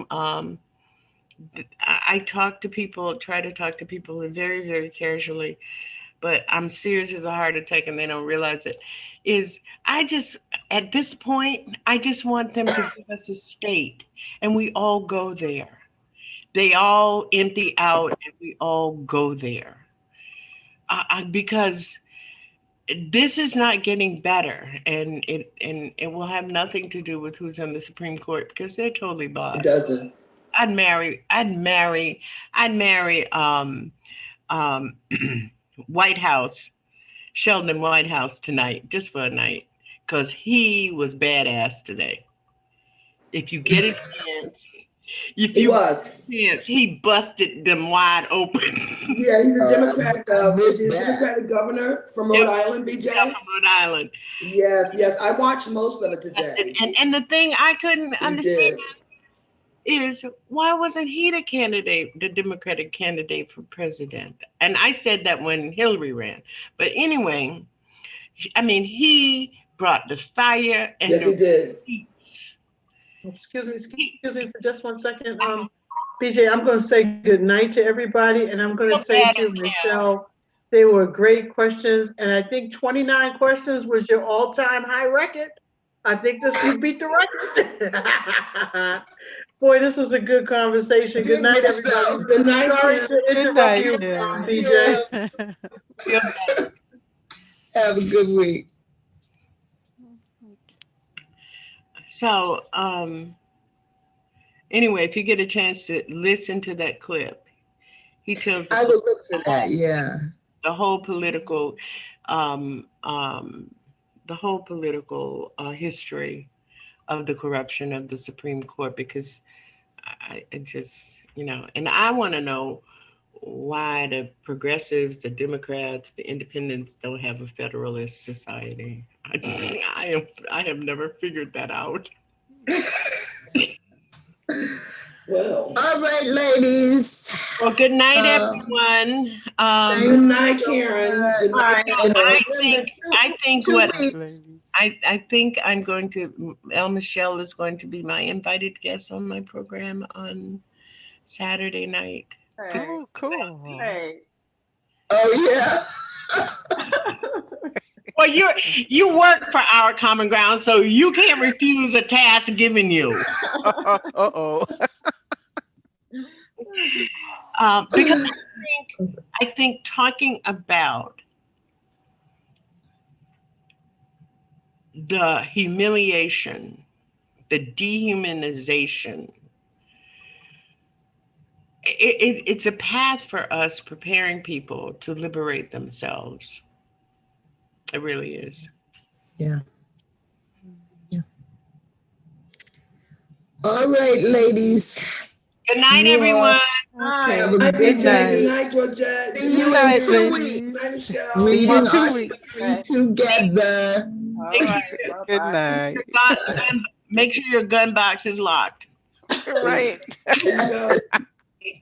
I talk to people, try to talk to people very, very casually, but I'm serious as a heart attack and they don't realize it, is at this point, I just want them to give us a state and we all go there. They all empty out and we all go there. Because this is not getting better, and it will have nothing to do with who's on the Supreme Court because they're totally boss. It doesn't. I'd marry White House, Sheldon Whitehouse tonight, just for a night, because he was badass today. If you get a chance, he busted them wide open. Yeah, he's a Democratic governor from Rhode Island, BJ. Yeah, from Rhode Island. Yes. I watched most of it today. And the thing I couldn't understand is why wasn't he the Democratic candidate for president? And I said that when Hillary ran. But anyway, I mean, he brought the fire and yes, he did. Excuse me for just 1 second. BJ, I'm going to say good night to everybody, and I'm going to say to Michelle, they were great questions, and I think 29 questions was your all-time high record. I think you beat the record. Boy, this was a good conversation. Good night, everybody. Good night. Sorry to interrupt you, BJ. Have a good week. So, anyway, if you get a chance to listen to that clip, he tells. I will look for that. Yeah. The whole political, history of the corruption of the Supreme Court, because I just, and I want to know why the progressives, the Democrats, the independents don't have a federalist society. I have never figured that out. Well, all right, ladies. Well, good night, everyone. Good night, Karen. Good night. I think I'm going to. El Michelle is going to be my invited guest on my program on Saturday night. Hey. Oh, cool. Hey. Oh yeah. Well, you work for Our Common Ground, so you can't refuse a task given you. Uh-oh. Because I think talking about the humiliation, the dehumanization, it's a path for us preparing people to liberate themselves. It really is. Yeah. All right, ladies. Good night, You all everyone. Okay. have a Hi, good BJ. night. Good night, Georgette. See Good you Good night, in night, 2 ladies. weeks. Good night, Michelle. See you Reading in our 2 weeks. story together. All right. Good Bye-bye. night. Make sure your gun box is locked. Right. There you go.